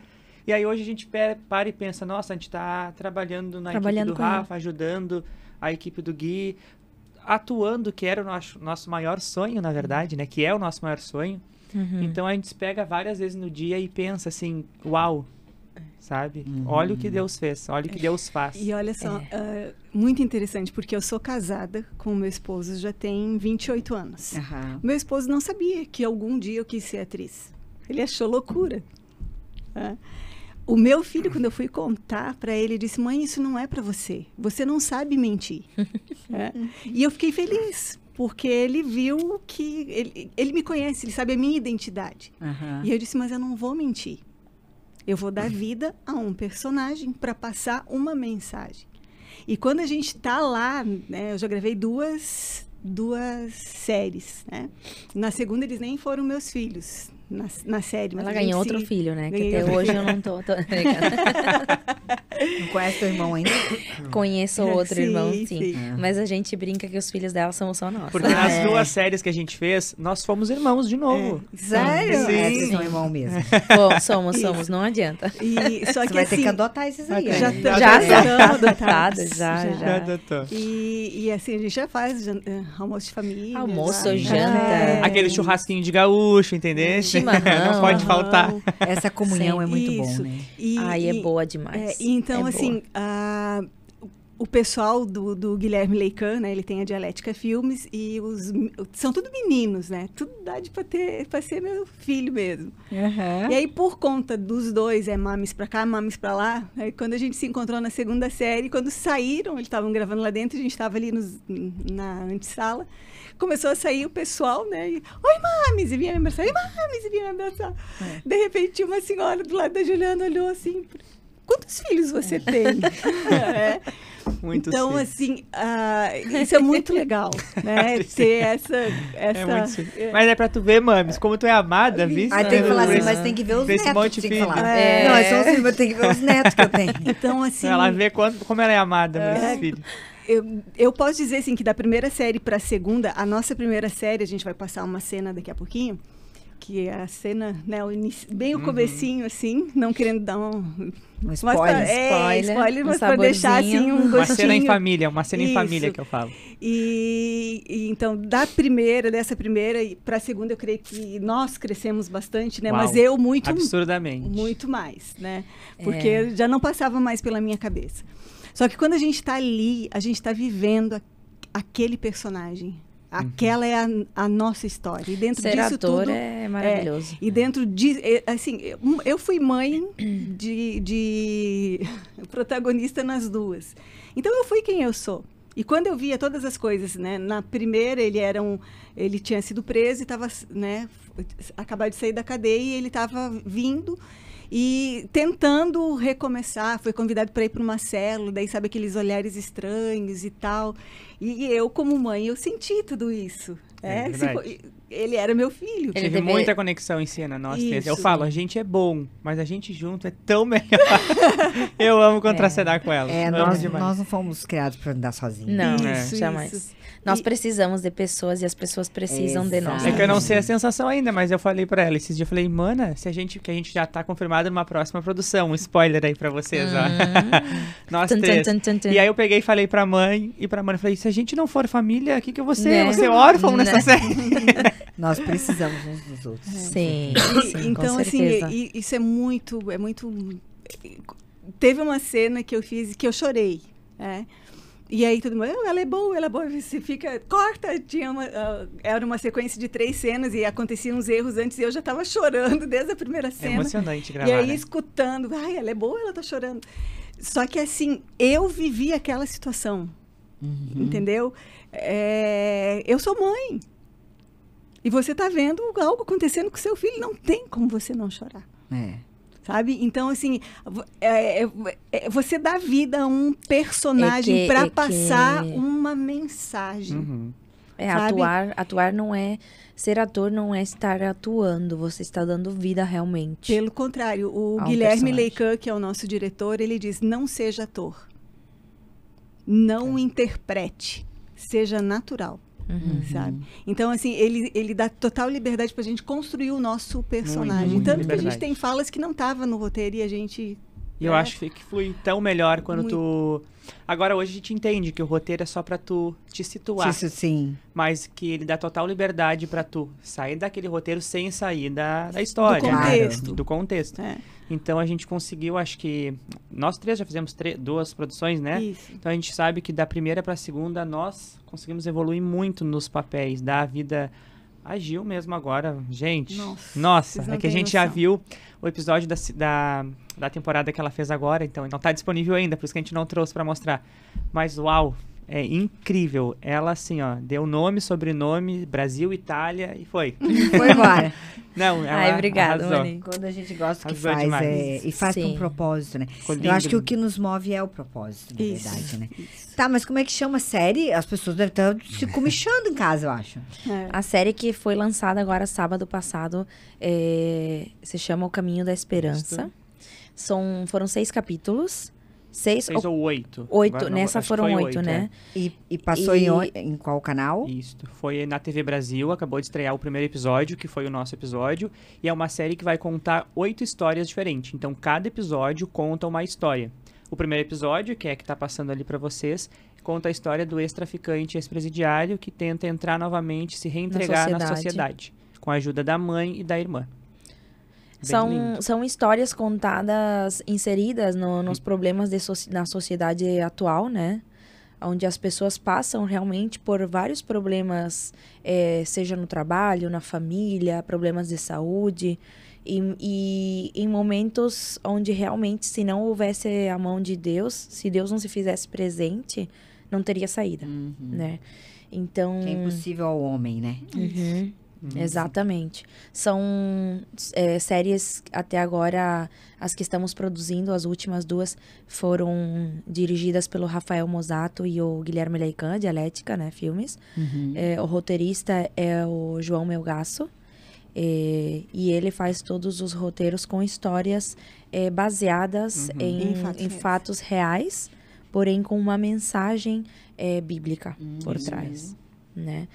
S4: E aí hoje a gente para e pensa, nossa, a gente tá trabalhando na equipe do
S2: com
S4: Rafa, ajudando a equipe do Gui, atuando, que era o nosso maior sonho, na verdade, né? Que é o nosso maior sonho. Então a gente se pega várias vezes no dia e pensa assim, uau, sabe? Olha o que Deus fez, olha o que Deus faz.
S3: E olha só, muito interessante, porque eu sou casada com o meu esposo já tem 28 anos. Meu esposo não sabia que algum dia eu quis ser atriz. Ele achou loucura. O meu filho, quando eu fui contar para ele, disse: mãe, isso não é para você. Você não sabe mentir. E eu fiquei feliz, porque ele viu que... Ele me conhece, ele sabe a minha identidade. E eu disse: mas eu não vou mentir. Eu vou dar vida a um personagem para passar uma mensagem. E quando a gente está lá, né, eu já gravei duas séries, né? Na segunda, eles nem foram meus filhos. Na série. Mas
S2: ela ganhou outro filho, né? Que até hoje eu não tô...
S1: Não conhece teu irmão ainda?
S2: Conheço outro irmão, sim.
S3: Sim.
S2: Mas a gente brinca que os filhos dela são só nossos.
S4: Porque nas duas séries que a gente fez, nós fomos irmãos de novo.
S3: Sério?
S1: Vocês são irmão mesmo.
S2: Bom, somos, não adianta.
S3: Só
S1: Você
S3: que
S1: vai
S3: assim,
S1: ter que adotar esses aí.
S3: já
S2: Já
S3: adotados.
S2: já.
S3: E assim, a gente já faz almoço de família.
S2: Almoço,
S3: já.
S2: janta.
S4: Aquele churrasquinho de gaúcho, entendeu?
S2: Chimarrão.
S4: Não pode faltar.
S1: Essa comunhão
S2: Sim.
S1: é muito
S3: Isso.
S1: bom, né?
S2: Ai, é boa demais.
S3: Então,
S2: É
S3: assim, o pessoal do Guilherme Leican, né? Ele tem a Dialética Filmes e são tudo meninos, né? Tudo idade para ser meu filho mesmo. E aí, por conta dos dois, mames pra cá, mames pra lá, aí quando a gente se encontrou na segunda série, quando saíram, eles estavam gravando lá dentro, a gente estava ali na antessala, começou a sair o pessoal, né? E, oi, mames! E vinha me abraçar. Oi, mames! E vinha me abraçar. De repente, tinha uma senhora do lado da Juliana, olhou assim... Quantos filhos você tem?
S4: Muitos
S3: então,
S4: filhos.
S3: assim, isso é muito legal, né? Ter essa...
S4: Mas é pra tu ver, mames, como tu é amada, viu?
S1: Aí tem que falar assim, mas tem que ver os
S4: Esse
S1: netos.
S4: monte de
S1: Tem que
S4: filho.
S1: falar. Não, é só os filhos, mas tem que ver os netos que eu tenho.
S3: Então, assim...
S4: Ela vê como ela é amada por esses filhos.
S3: Eu posso dizer, assim, que da primeira série pra segunda, a nossa primeira série, a gente vai passar uma cena daqui a pouquinho, que é a cena, né, bem o comecinho, assim, não querendo dar um
S1: spoiler.
S3: Spoiler, mas para deixar, assim, um gostinho.
S4: Uma cena em família que eu falo.
S3: E então, dessa primeira para a segunda, eu creio que nós crescemos bastante, né?
S4: Uau,
S3: mas eu muito...
S4: absurdamente.
S3: Muito mais, né? Porque já não passava mais pela minha cabeça. Só que quando a gente está ali, a gente está vivendo aquele personagem. Aquela é a nossa história. E dentro
S2: Ser
S3: disso
S2: ator
S3: tudo
S2: é maravilhoso.
S3: E dentro de... assim, eu fui mãe de protagonista nas duas. Então, eu fui quem eu sou. E quando eu via todas as coisas, né? Na primeira, ele tinha sido preso e estava, né? Acabado de sair da cadeia e ele estava vindo... E tentando recomeçar, foi convidado para ir para uma célula, daí sabe aqueles olhares estranhos e tal. E eu, como mãe, eu senti tudo isso. Ele era meu filho.
S4: Ele teve muita conexão em cena, nós três. Eu falo, a gente é bom, mas a gente junto é tão melhor. Eu amo contracenar com ela.
S1: Nós não fomos criados para andar sozinhos.
S2: Não, jamais. Nós precisamos de pessoas e as pessoas precisam de nós.
S4: É que eu não sei a sensação ainda, mas eu falei pra ela esses dias, eu falei, mana, que a gente já tá confirmado numa próxima produção, um spoiler aí pra vocês, ó. Nós três. E aí eu peguei e falei pra mãe, e pra mãe, falei, se a gente não for família, o que eu vou ser? Eu vou ser órfão nessa série.
S1: Nós precisamos uns dos outros.
S2: Sim,
S3: então,
S2: com certeza.
S3: Assim, isso é muito... Teve uma cena que eu fiz que eu chorei, né? E aí todo mundo, ela é boa, você fica, corta, era uma sequência de 3 cenas e aconteciam uns erros antes e eu já estava chorando desde a primeira cena.
S4: É emocionante gravar,
S3: E aí
S4: escutando,
S3: ela é boa, ela tá chorando. Só que assim, eu vivi aquela situação, entendeu? Eu sou mãe. E você tá vendo algo acontecendo com seu filho, não tem como você não chorar. Sabe? Então, assim, você dá vida a um personagem para passar uma mensagem.
S2: Atuar não é... Ser ator não é estar atuando, você está dando vida realmente.
S3: Pelo contrário, o Guilherme Leican, que é o nosso diretor, ele diz, não seja ator. Não interprete. Seja natural. Sabe? Então, assim, ele dá total liberdade pra gente construir o nosso personagem.
S4: Muito
S3: Tanto
S4: liberdade.
S3: que a gente tem falas que não estavam no roteiro e a gente
S4: E eu acho que flui tão melhor quando
S3: Muito.
S4: tu... Agora, hoje a gente entende que o roteiro é só pra tu te situar.
S1: Isso sim.
S4: Mas que ele dá total liberdade pra tu sair daquele roteiro sem sair da história.
S3: Do
S4: né?
S3: contexto.
S4: Do contexto.
S3: É,
S4: Então, a gente conseguiu, acho que... Nós três já fizemos 2 produções, né?
S3: isso.
S4: Então, a gente sabe que da primeira pra segunda, nós conseguimos evoluir muito nos papéis, dar a vida... A Gil mesmo agora, gente. Nossa,
S3: vocês não
S4: é que a
S3: têm
S4: gente já
S3: noção.
S4: viu o episódio da temporada que ela fez agora, então não tá disponível ainda, por isso que a gente não trouxe pra mostrar. Mas uau, é incrível. Ela assim, ó, deu nome, sobrenome, Brasil, Itália e foi.
S1: Foi embora.
S4: Não, ela
S2: Ai, obrigada,
S4: arrasou.
S2: Monique.
S1: Quando a gente gosta do que
S4: Arrasou
S1: faz
S4: demais.
S1: e faz com
S2: Sim.
S1: um propósito, né?
S4: Ficou
S1: Eu
S4: lindo.
S1: acho que o que nos move é o propósito, na
S3: Isso.
S1: verdade, né?
S3: Isso.
S1: Tá, mas como é que chama a série? As pessoas devem estar se comichando em casa, eu acho.
S3: É.
S2: A série que foi lançada agora sábado passado se chama O Caminho da Esperança. Foram 6 capítulos. 6
S4: 6 ou 8.
S2: 8, nessa foram 8, né?
S1: E passou em qual canal?
S4: Isso. Foi na TV Brasil, acabou de estrear o primeiro episódio, que foi o nosso episódio. E é uma série que vai contar 8 histórias diferentes. Então, cada episódio conta uma história. O primeiro episódio, que é que tá passando ali pra vocês, conta a história do ex-traficante e ex-presidiário que tenta entrar novamente, se reentregar na sociedade. Com a ajuda da mãe e da irmã. Bem lindo.
S2: São histórias contadas, inseridas nos problemas na sociedade atual, né? Onde as pessoas passam realmente por vários problemas, seja no trabalho, na família, problemas de saúde. E em momentos onde realmente, se não houvesse a mão de Deus, se Deus não se fizesse presente, não teria saída, né? Então...
S1: Que é impossível ao homem, né?
S2: Uhum. Exatamente. São séries, até agora, as que estamos produzindo, as últimas 2 foram dirigidas pelo Rafael Mosato e o Guilherme Leican, Dialética, né, filmes. O roteirista é o João Melgaço. E ele faz todos os roteiros com histórias baseadas em fatos reais, porém com uma mensagem bíblica por trás, né?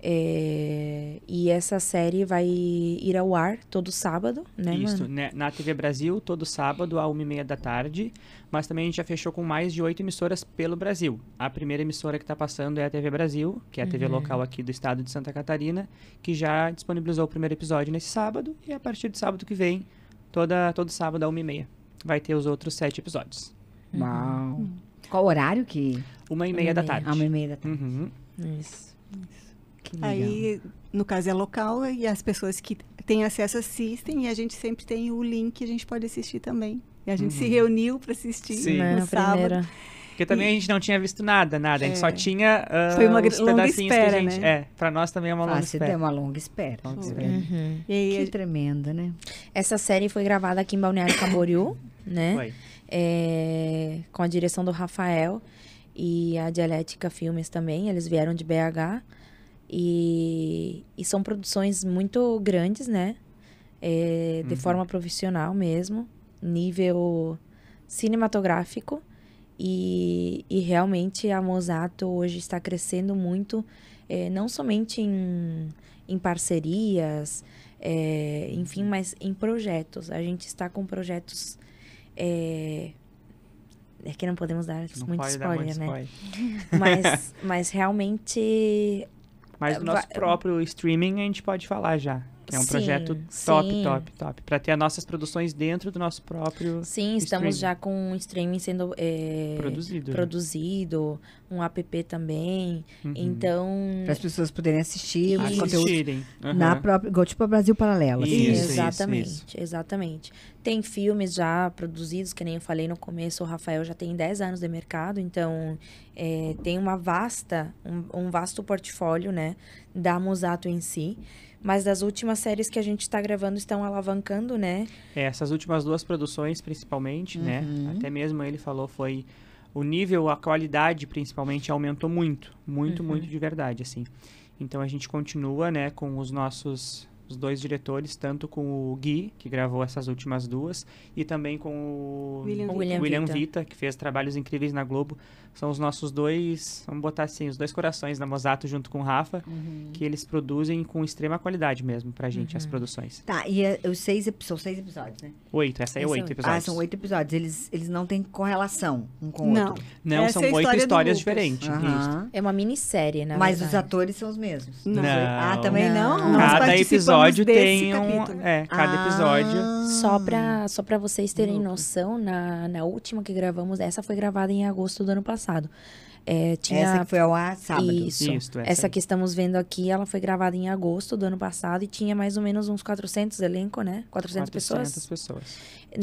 S2: E essa série vai ir ao ar todo sábado, né,
S4: Isso,
S2: mano?
S4: né, na TV Brasil, todo sábado, à 1h30 da tarde. Mas também a gente já fechou com mais de 8 emissoras pelo Brasil. A primeira emissora que está passando é a TV Brasil, que é a TV local aqui do estado de Santa Catarina, que já disponibilizou o primeiro episódio nesse sábado. E a partir do sábado que vem, todo sábado, à 1h30, vai ter os outros 7 episódios.
S1: Uau. Qual horário que...
S4: 1h30 da tarde.
S1: 1h30 da tarde.
S4: Uhum.
S2: Isso.
S1: Que legal.
S3: Aí, no caso, é local e as pessoas que têm acesso assistem e a gente sempre tem o link, a gente pode assistir também. E a gente se reuniu para assistir
S4: Sim.
S3: no
S2: Na
S3: sábado.
S2: primeira.
S4: Porque também a gente não tinha visto nada. A gente só tinha
S3: Foi uma
S4: os
S3: longa
S4: pedacinhos
S3: espera,
S4: que a gente...
S3: né?
S4: pra nós também é uma longa
S1: Você
S4: espera.
S1: deu uma longa espera.
S4: Longa
S3: Foi.
S4: espera.
S2: Uhum.
S3: E aí,
S1: Que tremenda, né?
S2: Essa série foi gravada aqui em Balneário Camboriú, né?
S4: Foi.
S2: Com a direção do Rafael e a Dialética Filmes também. Eles vieram de BH. E são produções muito grandes, né? De forma profissional mesmo. Nível cinematográfico. E realmente a Mosato hoje está crescendo muito. Não somente em parcerias, enfim, mas em projetos. A gente está com projetos... É que não podemos dar
S4: Não
S2: muito
S4: pode dar
S2: spoiler,
S4: muito
S2: né?
S4: spoiler.
S2: Mas realmente...
S4: Mas o nosso próprio streaming a gente pode falar já. Que é um
S2: Sim,
S4: projeto
S2: sim.
S4: top. Pra ter as nossas produções dentro do nosso próprio
S2: Sim, estamos
S4: streaming.
S2: já com o streaming sendo
S4: Produzido, né?
S2: produzido, um app também. Então,
S1: Para as pessoas poderem assistir os conteúdos
S4: Assistirem.
S1: na própria... Igual tipo a Brasil Paralelo. assim.
S4: Isso,
S2: exatamente, exatamente. Tem filmes já produzidos, que nem eu falei no começo, o Rafael já tem 10 anos de mercado, então tem um vasto portfólio, né, da Mosato em si. Mas das últimas séries que a gente está gravando estão alavancando, né?
S4: Essas últimas 2 produções, principalmente, né? Até mesmo ele falou, foi... O nível, a qualidade, principalmente, aumentou muito. Muito de verdade, assim. Então, a gente continua, né, com os nossos os 2 diretores, tanto com o Gui, que gravou essas últimas 2, e também com o William Vita, que fez trabalhos incríveis na Globo. São os nossos 2, vamos botar assim, os 2 corações da Mosato junto com o Rafa, que eles produzem com extrema qualidade mesmo pra gente, as produções.
S1: Tá, e são 6 episódios, né?
S4: 8, essa é 8 episódios.
S1: São 8 episódios. Eles não têm correlação um com o outro.
S4: Não, são 8 histórias diferentes.
S2: É uma minissérie, na
S1: Mas
S2: verdade.
S1: os atores são os mesmos?
S4: Não.
S1: Também não?
S4: Cada episódio tem
S3: capítulo.
S4: Cada episódio.
S2: Só pra vocês terem noção, na última que gravamos, essa foi gravada em agosto do ano passado.
S1: Essa que foi ao ar sábado.
S2: Isso. Essa que estamos vendo aqui, ela foi gravada em agosto do ano passado e tinha mais ou menos uns 400 elenco, né? 400 pessoas.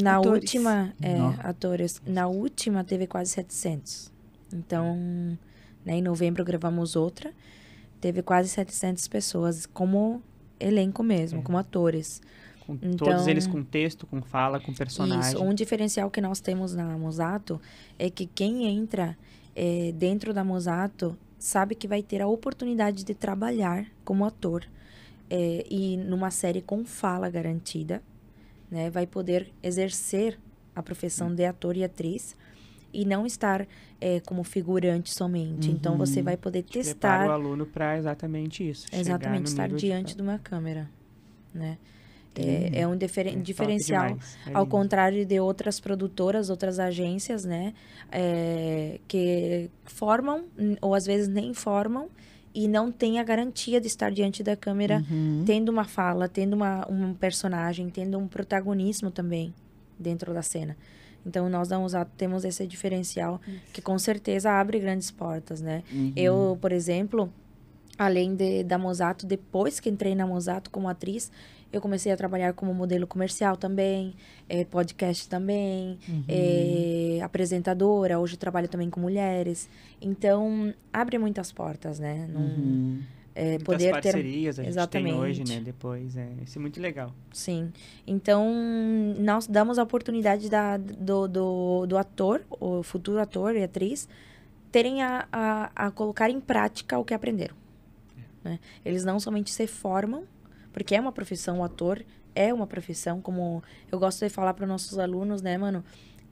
S2: Na
S3: atores.
S2: Última, atores. Na última teve quase 700. Então, né, em novembro gravamos outra. Teve quase 700 pessoas como elenco mesmo, como atores.
S4: Todos eles com texto, com fala, com personagem.
S2: Isso. Um diferencial que nós temos na Mosato é que quem entra dentro da Mosato sabe que vai ter a oportunidade de trabalhar como ator. E numa série com fala garantida, né, vai poder exercer a profissão de ator e atriz e não estar como figurante somente. Então, você vai poder testar...
S4: Prepara o aluno para exatamente isso.
S2: Exatamente, estar diante de uma câmera, né? É um diferencial, ao contrário de outras produtoras, outras agências, né? Que formam, ou às vezes nem formam, e não tem a garantia de estar diante da câmera, tendo uma fala, tendo um personagem, tendo um protagonismo também dentro da cena. Então, nós temos esse diferencial que, com certeza, abre grandes portas, né? Eu, por exemplo, além da Mosato, depois que entrei na Mosato como atriz, eu comecei a trabalhar como modelo comercial também, podcast também, apresentadora. Hoje trabalho também com mulheres. Então, abre muitas portas, né?
S4: Muitas parcerias a gente tem hoje, né? Depois, isso é muito legal.
S2: Sim. Então, nós damos a oportunidade do ator, o futuro ator e atriz, terem a colocar em prática o que aprenderam. Né? Eles não somente se formam, porque é uma profissão, o ator é uma profissão, como eu gosto de falar para os nossos alunos, né, mano?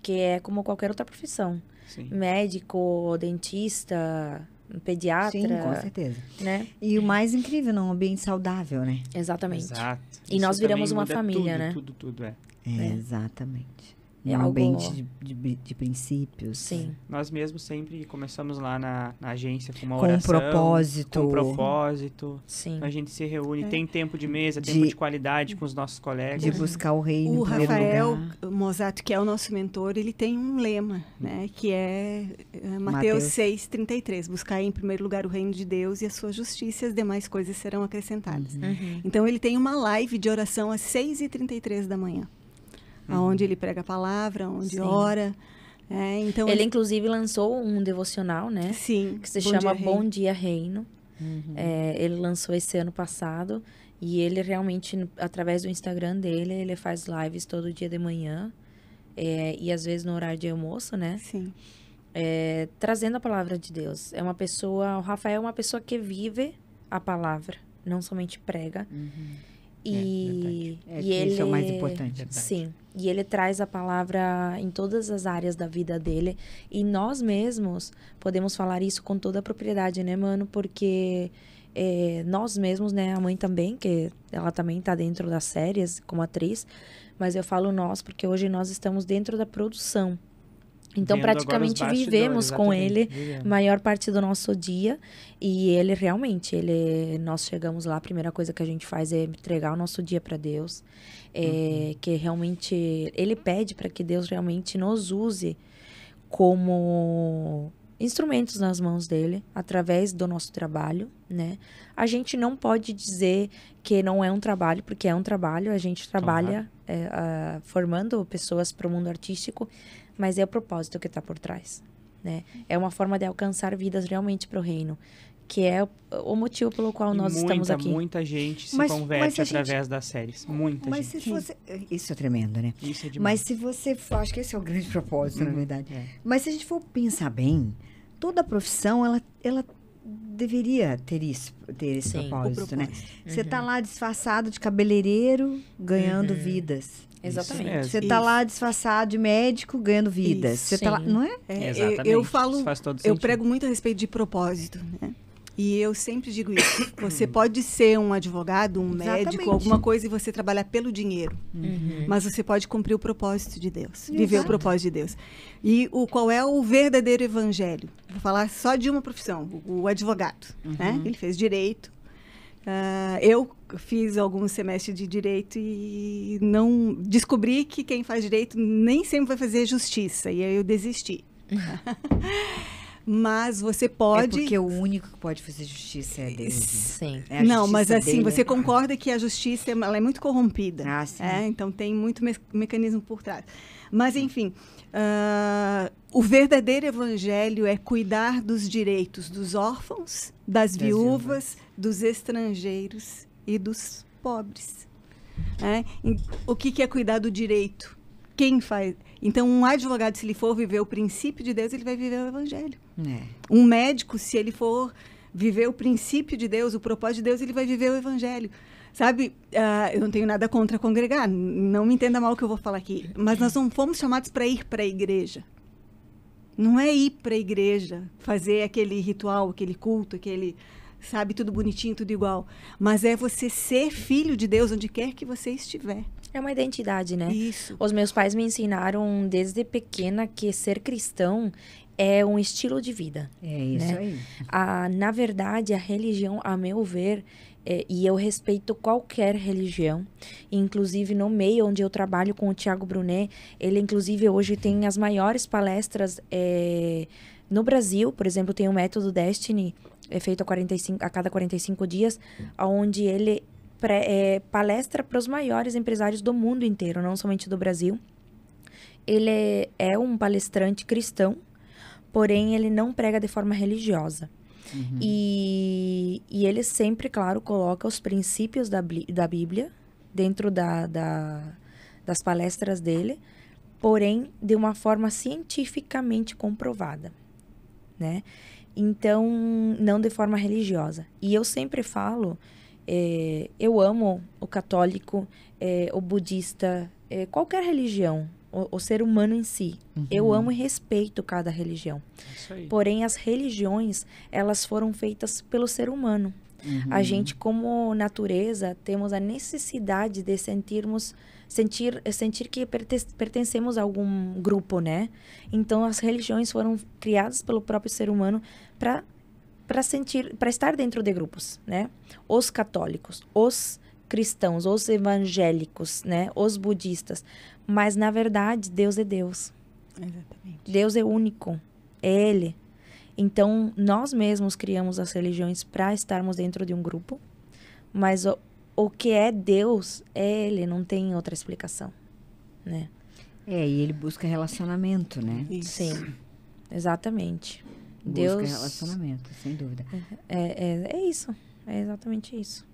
S2: Que é como qualquer outra profissão. Sim. Médico, dentista, pediatra.
S1: Sim, com certeza.
S2: Né?
S1: E o mais incrível, num ambiente saudável, né?
S2: Exatamente.
S4: Exato.
S2: E nós viramos uma família, né?
S4: Tudo.
S1: Exatamente. Um ambiente de princípios.
S2: Sim.
S4: Nós mesmos sempre começamos lá na agência com uma
S1: oração. Com
S4: propósito.
S2: Sim.
S4: A gente se reúne, tem tempo de mesa, tempo de qualidade com os nossos colegas.
S1: De buscar o reino.
S3: O Rafael Mosato, que é o nosso mentor, ele tem um lema, né? Que é Mateus 6:33. Buscar em primeiro lugar o reino de Deus e a sua justiça, e as demais coisas serão acrescentadas. Então, ele tem uma live de oração às 6h33 da manhã. Onde ele prega a palavra, onde ora. Então
S2: ele, inclusive, lançou um devocional, né?
S3: Sim.
S2: Que se chama Bom Dia Reino. Ele lançou esse ano passado. E ele realmente, através do Instagram dele, ele faz lives todo dia de manhã. E às vezes no horário de almoço, né?
S3: Sim.
S2: Trazendo a palavra de Deus. O Rafael é uma pessoa que vive a palavra, não somente prega. E ele,
S1: isso é o mais importante.
S2: Sim. E ele traz a palavra em todas as áreas da vida dele. E nós mesmos podemos falar isso com toda a propriedade, né, mano? Porque nós mesmos, né, a mãe também, que ela também tá dentro das séries como atriz. Mas eu falo nós porque hoje nós estamos dentro da produção. Então, praticamente vivemos com ele a maior parte do nosso dia. E ele realmente, nós chegamos lá, a primeira coisa que a gente faz é entregar o nosso dia para Deus. Que realmente, ele pede para que Deus realmente nos use como instrumentos nas mãos dele, através do nosso trabalho, né? A gente não pode dizer que não é um trabalho, porque é um trabalho. A gente trabalha formando pessoas para o mundo artístico, mas é o propósito que está por trás, né? É uma forma de alcançar vidas realmente para o reino, que é o motivo pelo qual nós estamos aqui.
S4: Muita gente se converte através das séries. Muita gente.
S1: Se você... Isso é tremendo, né?
S4: Isso é demais.
S1: Mas se você... Acho que esse é o grande propósito, na verdade. Mas se a gente for pensar bem, toda profissão, ela deveria ter esse
S2: Sim,
S1: propósito, né?
S3: propósito.
S1: Você tá lá disfarçado de cabeleireiro, ganhando vidas.
S2: Exatamente.
S4: mesmo.
S1: Você tá
S3: Isso.
S1: lá disfarçado de médico, ganhando vidas.
S3: Isso.
S1: Você tá lá,
S2: Sim.
S1: não é?
S4: Exatamente.
S3: Eu falo,
S4: Isso faz todo
S3: eu
S4: sentido.
S3: prego muito a respeito de propósito, né? E eu sempre digo isso. Você pode ser um advogado, um médico,
S1: Exatamente.
S3: alguma coisa e você trabalhar pelo dinheiro.
S2: Uhum.
S3: Mas você pode cumprir o propósito de Deus, viver o
S1: Exato.
S3: propósito de Deus. E qual é o verdadeiro evangelho? Vou falar só de uma profissão, o advogado. Né? Ele fez direito. Eu fiz alguns semestres de direito e não descobri que quem faz direito nem sempre vai fazer justiça. E aí eu desisti. Mas você
S1: É
S3: pode...
S1: porque o único que pode fazer justiça é Deus.
S2: Sim.
S1: É a
S3: Não,
S1: justiça
S3: mas assim,
S1: dele,
S3: você
S1: é-
S3: concorda que a justiça ela é muito corrompida.
S1: Ah, sim.
S3: Então tem muito mecanismo por trás. Mas, enfim, o verdadeiro evangelho é cuidar dos direitos dos órfãos, das viúvas, dos estrangeiros e dos pobres. O que é cuidar do direito? Quem faz? Então, um advogado, se ele for viver o princípio de Deus, ele vai viver o evangelho.
S1: É.
S3: Um médico, se ele for viver o princípio de Deus, o propósito de Deus, ele vai viver o evangelho. Sabe, eu não tenho nada contra congregar, não me entenda mal o que eu vou falar aqui, mas nós não fomos chamados para ir para a igreja. Não é ir para a igreja, fazer aquele ritual, aquele culto, sabe, tudo bonitinho, tudo igual. Mas é você ser filho de Deus onde quer que você estiver.
S2: É uma identidade, né?
S3: Isso.
S2: Os meus pais me ensinaram desde pequena que ser cristão é um estilo de vida.
S1: É isso
S2: Né?
S1: aí.
S2: Na verdade, a religião, a meu ver, e eu respeito qualquer religião, inclusive no meio onde eu trabalho com o Tiago Brunet, ele inclusive hoje tem as maiores palestras no Brasil. Por exemplo, tem o Método Destiny, feito a cada 45 dias, onde ele palestra para os maiores empresários do mundo inteiro, não somente do Brasil. Ele é um palestrante cristão, porém ele não prega de forma religiosa. E ele sempre, claro, coloca os princípios da Bíblia dentro das palestras dele, porém de uma forma cientificamente comprovada, né? Então, não de forma religiosa. E eu sempre falo, eu amo o católico, o budista, qualquer religião, o ser humano em si. Eu amo e respeito cada religião.
S4: Isso aí.
S2: Porém, as religiões, elas foram feitas pelo ser humano. A gente, como natureza, temos a necessidade de sentir que pertencemos a algum grupo, né? Então, as religiões foram criadas pelo próprio ser humano para estar dentro de grupos, né? Os católicos, os cristãos, os evangélicos, né? Os budistas. Mas, na verdade, Deus é Deus.
S3: Exatamente.
S2: Deus é único. É Ele. Então, nós mesmos criamos as religiões para estarmos dentro de um grupo. Mas o que é Deus é Ele. Não tem outra explicação, né?
S1: E ele busca relacionamento, né?
S3: Isso.
S2: Sim. Exatamente.
S1: Busca
S2: Deus...
S1: relacionamento, sem dúvida.
S2: É isso. É exatamente isso.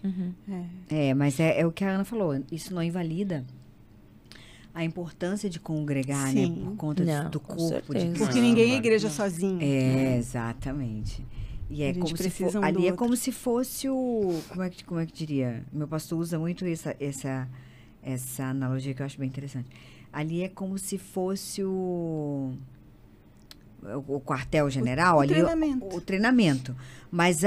S2: Uhum.
S1: Mas é o que a Ana falou. Isso não invalida a importância de congregar, né?
S3: Sim.
S1: Por conta
S2: Não,
S1: do
S2: com
S1: corpo de
S2: certeza.
S1: Cristo.
S3: Porque ninguém é igreja sozinho.
S1: Exatamente. E
S3: A
S1: é
S3: gente
S1: como se
S3: precisa um do
S1: ali é
S3: outro.
S1: como se fosse o... Como é que diria? Meu pastor usa muito essa analogia que eu acho bem interessante. Ali é como se fosse o quartel-general.
S3: O
S1: ali
S3: treinamento.
S1: o treinamento. Mas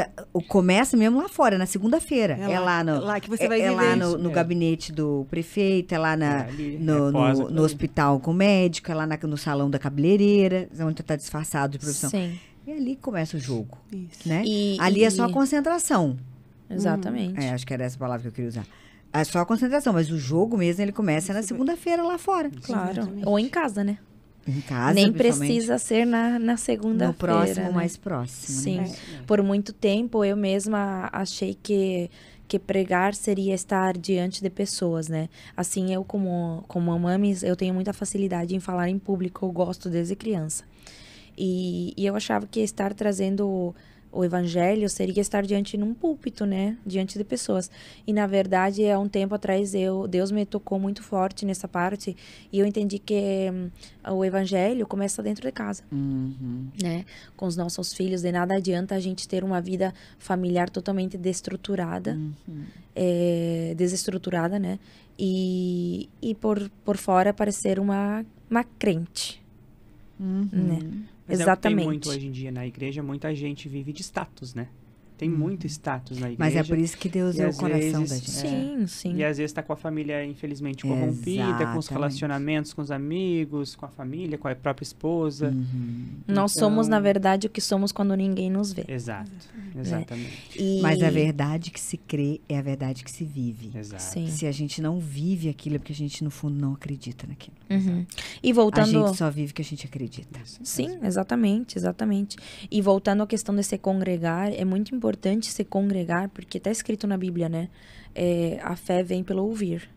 S1: começa mesmo lá fora, na segunda-feira.
S3: É lá que você vai
S1: é
S3: viver.
S1: lá no gabinete do prefeito, é lá
S4: ali,
S1: no
S4: reposa aquilo ali.
S1: hospital com o médico, é lá no salão da cabeleireira, onde está disfarçado de profissão.
S2: Sim.
S1: E ali começa o jogo,
S3: Isso.
S1: né?
S2: E-
S1: Ali é
S2: e-
S1: só a concentração.
S2: Exatamente.
S1: Acho que era essa palavra que eu queria usar. É só a concentração, mas o jogo mesmo, ele começa na segunda-feira lá fora.
S2: Claro.
S3: Exatamente.
S2: Ou em casa, né?
S1: Em casa,
S2: Nem
S1: principalmente,
S2: precisa ser na segunda-feira.
S1: no próximo,
S2: né?
S1: mais próximo.
S2: Sim.
S1: Né?
S2: Por muito tempo, eu mesma achei que pregar seria estar diante de pessoas, né? Assim, eu como a mames, eu tenho muita facilidade em falar em público, eu gosto desde criança. E eu achava que estar trazendo o evangelho seria estar diante num púlpito, né? Diante de pessoas. E, na verdade, há um tempo atrás, Deus me tocou muito forte nessa parte. E eu entendi que o evangelho começa dentro de casa, né? Com os nossos filhos. De nada adianta a gente ter uma vida familiar totalmente desestruturada, né? E por fora parecer uma crente, né?
S4: Mas
S2: Exatamente.
S4: Tem muito hoje em dia na igreja, muita gente vive de status, né? Tem muito status na igreja.
S1: Mas é por isso que Deus é o coração da gente.
S2: Sim, sim.
S4: E às vezes está com a família, infelizmente, corrompida, com os relacionamentos com os amigos, com a família, com a própria esposa.
S2: Nós somos, na verdade, o que somos quando ninguém nos vê.
S4: Exato, exatamente.
S1: Mas a verdade que se crê é a verdade que se vive.
S4: Exato.
S2: Sim.
S1: Se a gente não vive aquilo, é porque a gente, no fundo, não acredita naquilo.
S2: E voltando...
S1: A gente só vive o que a gente acredita.
S2: Sim, exatamente. E voltando à questão de se congregar, é muito importante se congregar, porque está escrito na Bíblia, né? A fé vem pelo ouvir.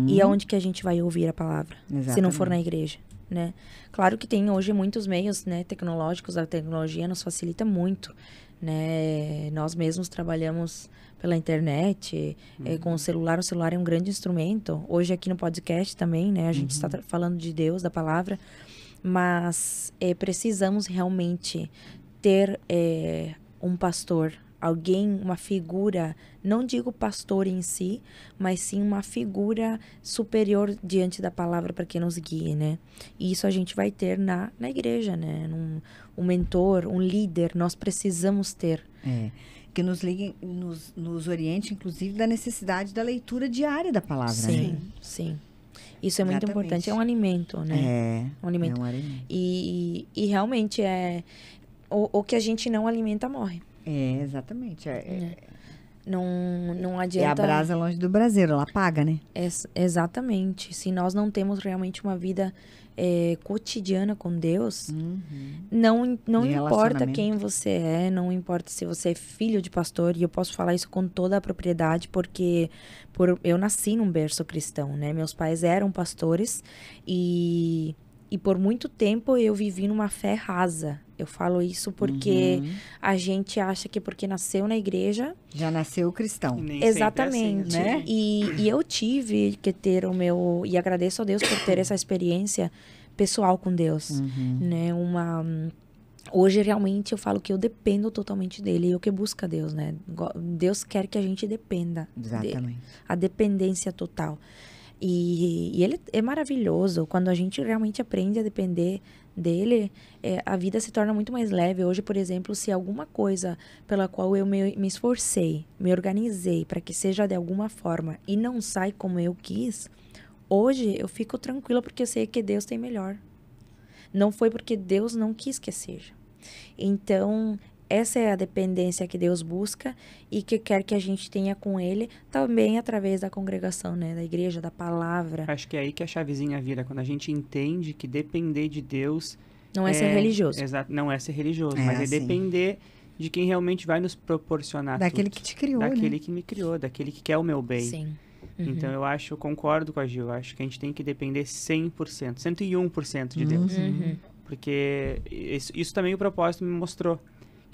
S2: E aonde que a gente vai ouvir a palavra?
S1: Exatamente.
S2: Se não for na igreja, né? Claro que tem hoje muitos meios, né, tecnológicos, a tecnologia nos facilita muito, né? Nós mesmos trabalhamos pela internet, com o celular é um grande instrumento. Hoje aqui no podcast também, né? A gente está falando de Deus, da palavra, mas precisamos realmente ter um pastor, alguém, uma figura, não digo pastor em si, mas sim uma figura superior diante da palavra para que nos guie, né? E isso a gente vai ter na igreja, né? Um mentor, um líder, nós precisamos ter.
S1: Que nos ligue, nos oriente, inclusive, da necessidade da leitura diária da palavra, né?
S2: Sim. Isso é muito importante. É um alimento, né? Um alimento.
S1: É um alimento.
S2: E realmente o que a gente não alimenta morre.
S1: Exatamente.
S2: Não adianta...
S1: É a brasa longe do braseiro, ela apaga, né?
S2: Exatamente. Se nós não temos realmente uma vida cotidiana com Deus, não importa quem você é, não importa se você é filho de pastor, e eu posso falar isso com toda a propriedade, porque eu nasci num berço cristão, né? Meus pais eram pastores e por muito tempo eu vivi numa fé rasa. Eu falo isso porque a gente acha que porque nasceu na igreja...
S1: Já nasceu cristão.
S2: Exatamente.
S1: É assim, né?
S2: E eu tive que ter o meu... E agradeço a Deus por ter essa experiência pessoal com Deus. Né? Hoje, realmente, eu falo que eu dependo totalmente dele. E eu que busco a Deus, né? Deus quer que a gente dependa
S1: Exatamente.
S2: dele. A dependência total. E ele é maravilhoso. Quando a gente realmente aprende a depender dele, a vida se torna muito mais leve. Hoje, por exemplo, se alguma coisa pela qual eu me esforcei, me organizei para que seja de alguma forma e não sai como eu quis, hoje eu fico tranquila porque eu sei que Deus tem melhor. Não foi porque Deus não quis que seja. Então, essa é a dependência que Deus busca e que quer que a gente tenha com Ele, também através da congregação, né? Da igreja, da palavra.
S4: Acho que é aí que a chavezinha vira, quando a gente entende que depender de Deus...
S2: Não é ser religioso.
S4: Exato, não é ser religioso,
S1: É
S4: mas
S1: assim.
S4: é depender de quem realmente vai nos proporcionar
S1: Daquele
S4: tudo.
S1: que te criou,
S4: Daquele
S1: né?
S4: que me criou, daquele que quer o meu bem.
S2: Sim.
S4: Então, eu concordo com a Gil, acho que a gente tem que depender 100%, 101% de Deus. Porque isso também o propósito me mostrou.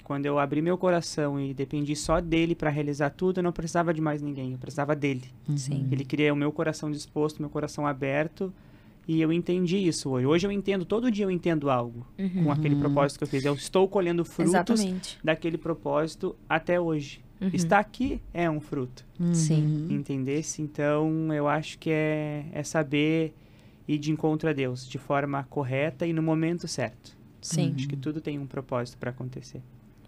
S4: Quando eu abri meu coração e dependi só dele para realizar tudo, eu não precisava de mais ninguém, eu precisava dele.
S2: Sim.
S4: Ele queria o meu coração disposto, meu coração aberto, e eu entendi isso hoje. Hoje eu entendo, todo dia eu entendo algo com aquele propósito que eu fiz. Eu estou colhendo frutos
S2: Exatamente.
S4: daquele propósito até hoje. Estar aqui é um fruto.
S2: Sim.
S4: Entendesse? Então, eu acho que é saber ir de encontro a Deus de forma correta e no momento certo.
S2: Sim.
S4: Acho que tudo tem um propósito para acontecer.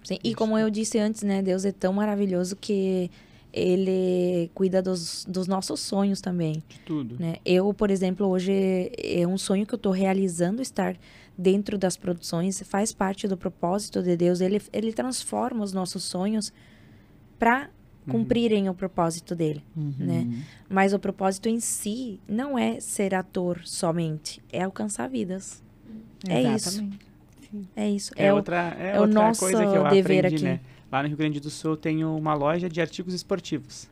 S2: Sim. E como eu disse antes, né? Deus é tão maravilhoso que Ele cuida dos nossos sonhos também.
S4: De tudo.
S2: Né? Eu, por exemplo, hoje é um sonho que eu estou realizando, estar dentro das produções, faz parte do propósito de Deus. Ele transforma os nossos sonhos para cumprirem o propósito dele, né? Mas o propósito em si não é ser ator somente, é alcançar vidas. É isso. É isso.
S4: É outra
S2: nosso
S4: coisa que eu
S2: dever
S4: aprendi,
S2: aqui.
S4: né? Lá no Rio Grande do Sul eu tenho uma loja de artigos esportivos.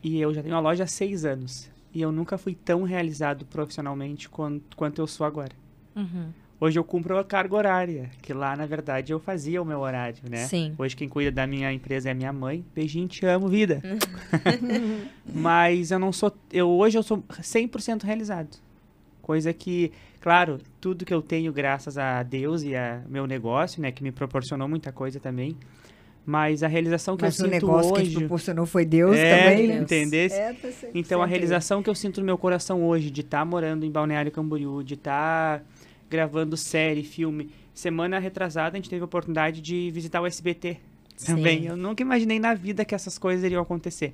S4: E eu já tenho uma loja há 6 anos. E eu nunca fui tão realizado profissionalmente quanto eu sou agora. hoje eu cumpro a carga horária, que lá, na verdade, eu fazia o meu horário, né?
S2: Sim.
S4: Hoje quem cuida da minha empresa é a minha mãe. Beijinho, te amo, vida. Mas hoje eu sou 100% realizado. Coisa que, claro, tudo que eu tenho graças a Deus e a meu negócio, né, que me proporcionou muita coisa também. Mas a realização que eu sinto hoje...
S1: Mas o negócio que te proporcionou foi Deus
S4: também,
S1: também.
S4: Entendesse?
S1: Tá sempre,
S4: então, a realização que eu sinto no meu coração hoje, de estar morando em Balneário Camboriú, de estar gravando série, filme. Semana retrasada, a gente teve a oportunidade de visitar o SBT também.
S2: Sim.
S4: Eu nunca imaginei na vida que essas coisas iriam acontecer.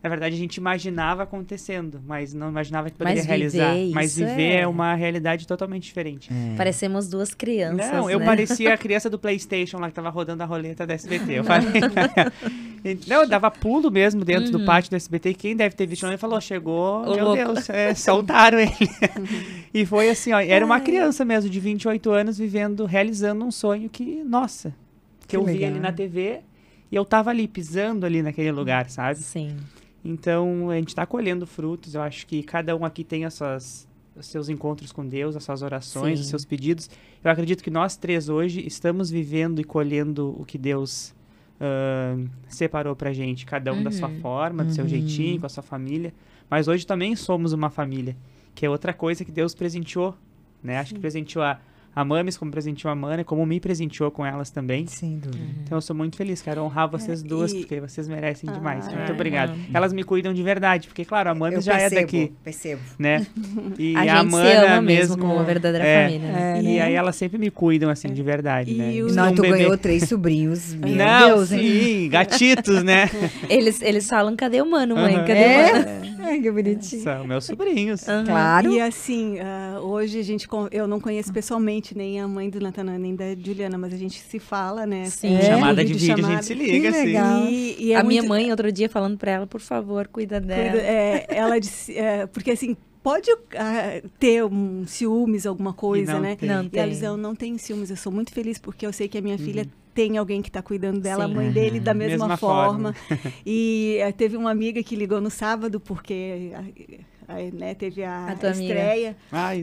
S4: Na verdade, a gente imaginava acontecendo, mas não imaginava que poderia realizar. Mas viver é uma realidade totalmente diferente.
S2: Parecemos duas crianças,
S4: Não, eu parecia a criança do PlayStation lá que tava rodando a roleta da SBT. Eu falei... Não, eu dava pulo mesmo dentro do pátio do SBT. E quem deve ter visto, ele falou, chegou, meu Deus, soltaram ele. E foi assim, ó, era uma criança mesmo, de 28 anos, realizando um sonho que, nossa, que eu vi ali na TV e eu tava ali, pisando ali naquele lugar, sabe?
S2: Sim.
S4: Então, a gente está colhendo frutos. Eu acho que cada um aqui tem os seus encontros com Deus, as suas orações, os seus pedidos. Eu acredito que nós três hoje estamos vivendo e colhendo o que Deus separou pra gente. Cada um da sua forma, do seu jeitinho, com a sua família. Mas hoje também somos uma família, que é outra coisa que Deus presenteou, né? Acho que presenteou a Mames, como presenteou a Mana, como me presenteou com elas também.
S1: Sem dúvida.
S4: Então eu sou muito feliz, quero honrar vocês duas, porque vocês merecem demais. Muito obrigado. Elas me cuidam de verdade, porque, claro, a Mames já é daqui.
S1: Percebo.
S4: Né? E
S2: a gente
S4: Mana
S2: se ama mesmo como uma verdadeira família. Né?
S4: E aí elas sempre me cuidam, assim, de verdade, né?
S1: Não, tu ganhou 3 sobrinhos. Meu Deus,
S4: sim,
S1: hein?
S4: gatitos, né?
S2: Eles falam, cadê o mano, mãe? Cadê o mano?
S1: Ai, que bonitinho.
S4: São meus sobrinhos.
S1: Claro.
S3: E assim, hoje eu não conheço pessoalmente nem a mãe do Natanael, nem da Juliana, mas a gente se fala, né?
S2: Sim.
S4: Chamada de vídeo, a gente se liga,
S1: Que legal.
S4: assim.
S3: E
S2: a minha mãe, outro dia, falando pra ela, por favor, cuida dela.
S3: Ela disse, porque assim, pode ter ciúmes, alguma coisa, né?
S2: Não
S3: e
S2: tem.
S3: ela diz, eu não tenho ciúmes, eu sou muito feliz porque eu sei que a minha filha tem alguém que está cuidando dela,
S2: Sim.
S3: a mãe dele da mesma forma.
S4: forma.
S3: E teve uma amiga que ligou no sábado, porque... né, teve a estreia.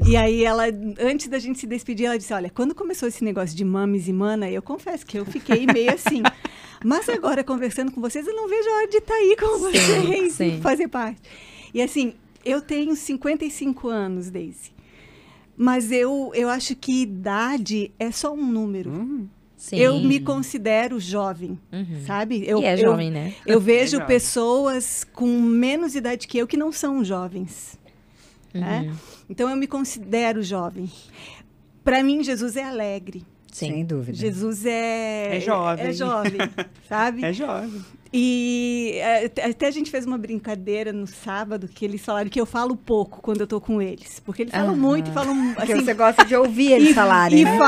S3: E aí ela, antes da gente se despedir, ela disse, olha, quando começou esse negócio de Mames e Mana, eu confesso que eu fiquei meio assim. Mas agora, conversando com vocês, eu não vejo a hora de estar aí com vocês e fazer parte. E assim, eu tenho 55 anos, Daisy. Mas eu acho que idade é só um número.
S2: Sim.
S3: Eu me considero jovem, sabe?
S2: Jovem, né?
S3: Eu vejo pessoas com menos idade que eu que não são jovens. Né? Então, eu me considero jovem. Para mim, Jesus é alegre.
S2: Sim.
S1: Sem dúvida.
S3: Jesus é
S4: jovem.
S3: É jovem, sabe?
S4: É jovem.
S3: E até a gente fez uma brincadeira no sábado que eles falaram que eu falo pouco quando eu tô com eles. Porque eles falam muito e falam assim...
S1: Porque você gosta de ouvir eles falarem, né?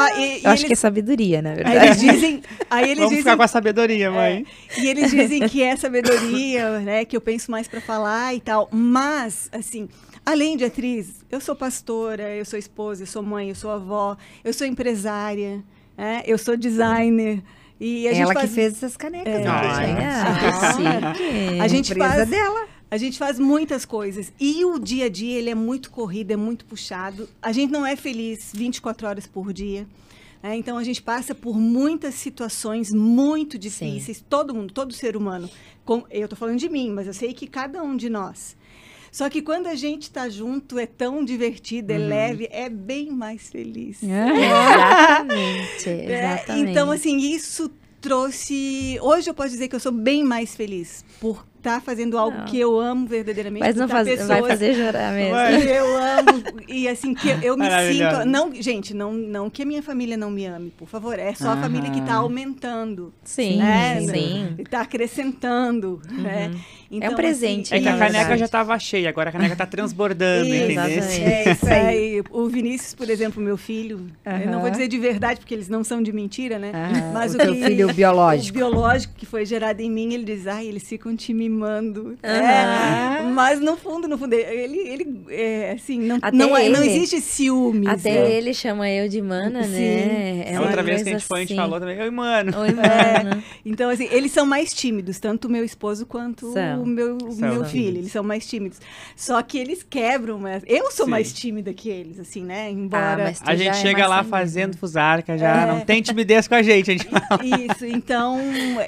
S2: Eu acho que é sabedoria, na verdade.
S3: Aí eles dizem...
S4: Vamos ficar com a sabedoria, mãe.
S3: E eles dizem que é sabedoria, né? Que eu penso mais para falar e tal. Mas, assim... Além de atriz, eu sou pastora, eu sou esposa, eu sou mãe, eu sou avó, eu sou empresária, né? Eu sou designer. E a gente
S1: que fez essas canecas.
S3: A gente
S1: empresa dela.
S3: A gente faz muitas coisas. E o dia a dia, ele é muito corrido, é muito puxado. A gente não é feliz 24 horas por dia. Então, a gente passa por muitas situações muito difíceis. Sim. Todo mundo, todo ser humano. Eu estou falando de mim, mas eu sei que cada um de nós. Só que quando a gente está junto, é tão divertido, é leve, é bem mais feliz.
S2: Exatamente, exatamente.
S3: Então, assim, isso trouxe... Hoje eu posso dizer que eu sou bem mais feliz por estar fazendo algo que eu amo verdadeiramente.
S2: Mas não vai fazer chorar mesmo.
S3: Eu amo. E assim, que eu me sinto... Não, gente, não que a minha família não me ame, por favor. É só a família que está aumentando.
S2: Sim, sim.
S3: Está acrescentando, né? Então,
S2: é um presente.
S4: Assim, que a caneca já estava cheia, agora a caneca está transbordando, entendeu?
S3: É isso aí. O Vinícius, por exemplo, meu filho, eu não vou dizer de verdade, porque eles não são de mentira, né? Mas
S1: o teu filho biológico.
S3: O biológico que foi gerado em mim, ele diz, eles ficam te mimando mimando.
S2: Aham.
S3: Mas no fundo, ele assim, não
S2: Até
S3: existe ciúmes.
S2: Até ele chama eu de mana,
S3: Sim.
S2: né? É uma
S4: Outra vez que a
S2: coisa
S4: gente foi, a gente
S2: assim.
S4: falou também, oi, mano.
S2: Oi, mano.
S3: Então, assim, eles são mais tímidos, tanto o meu esposo quanto
S2: São.
S3: o meu
S4: São.
S3: filho. Eles são mais tímidos. Só que eles quebram, mas eu sou
S4: Sim.
S3: mais tímida que eles, assim, né? Embora...
S2: mas tu
S4: A
S2: já
S4: gente
S2: é
S4: chega
S2: mais
S4: lá
S2: sanguíneo.
S4: fazendo fusarca já, não tem timidez com a gente.
S3: Isso, então...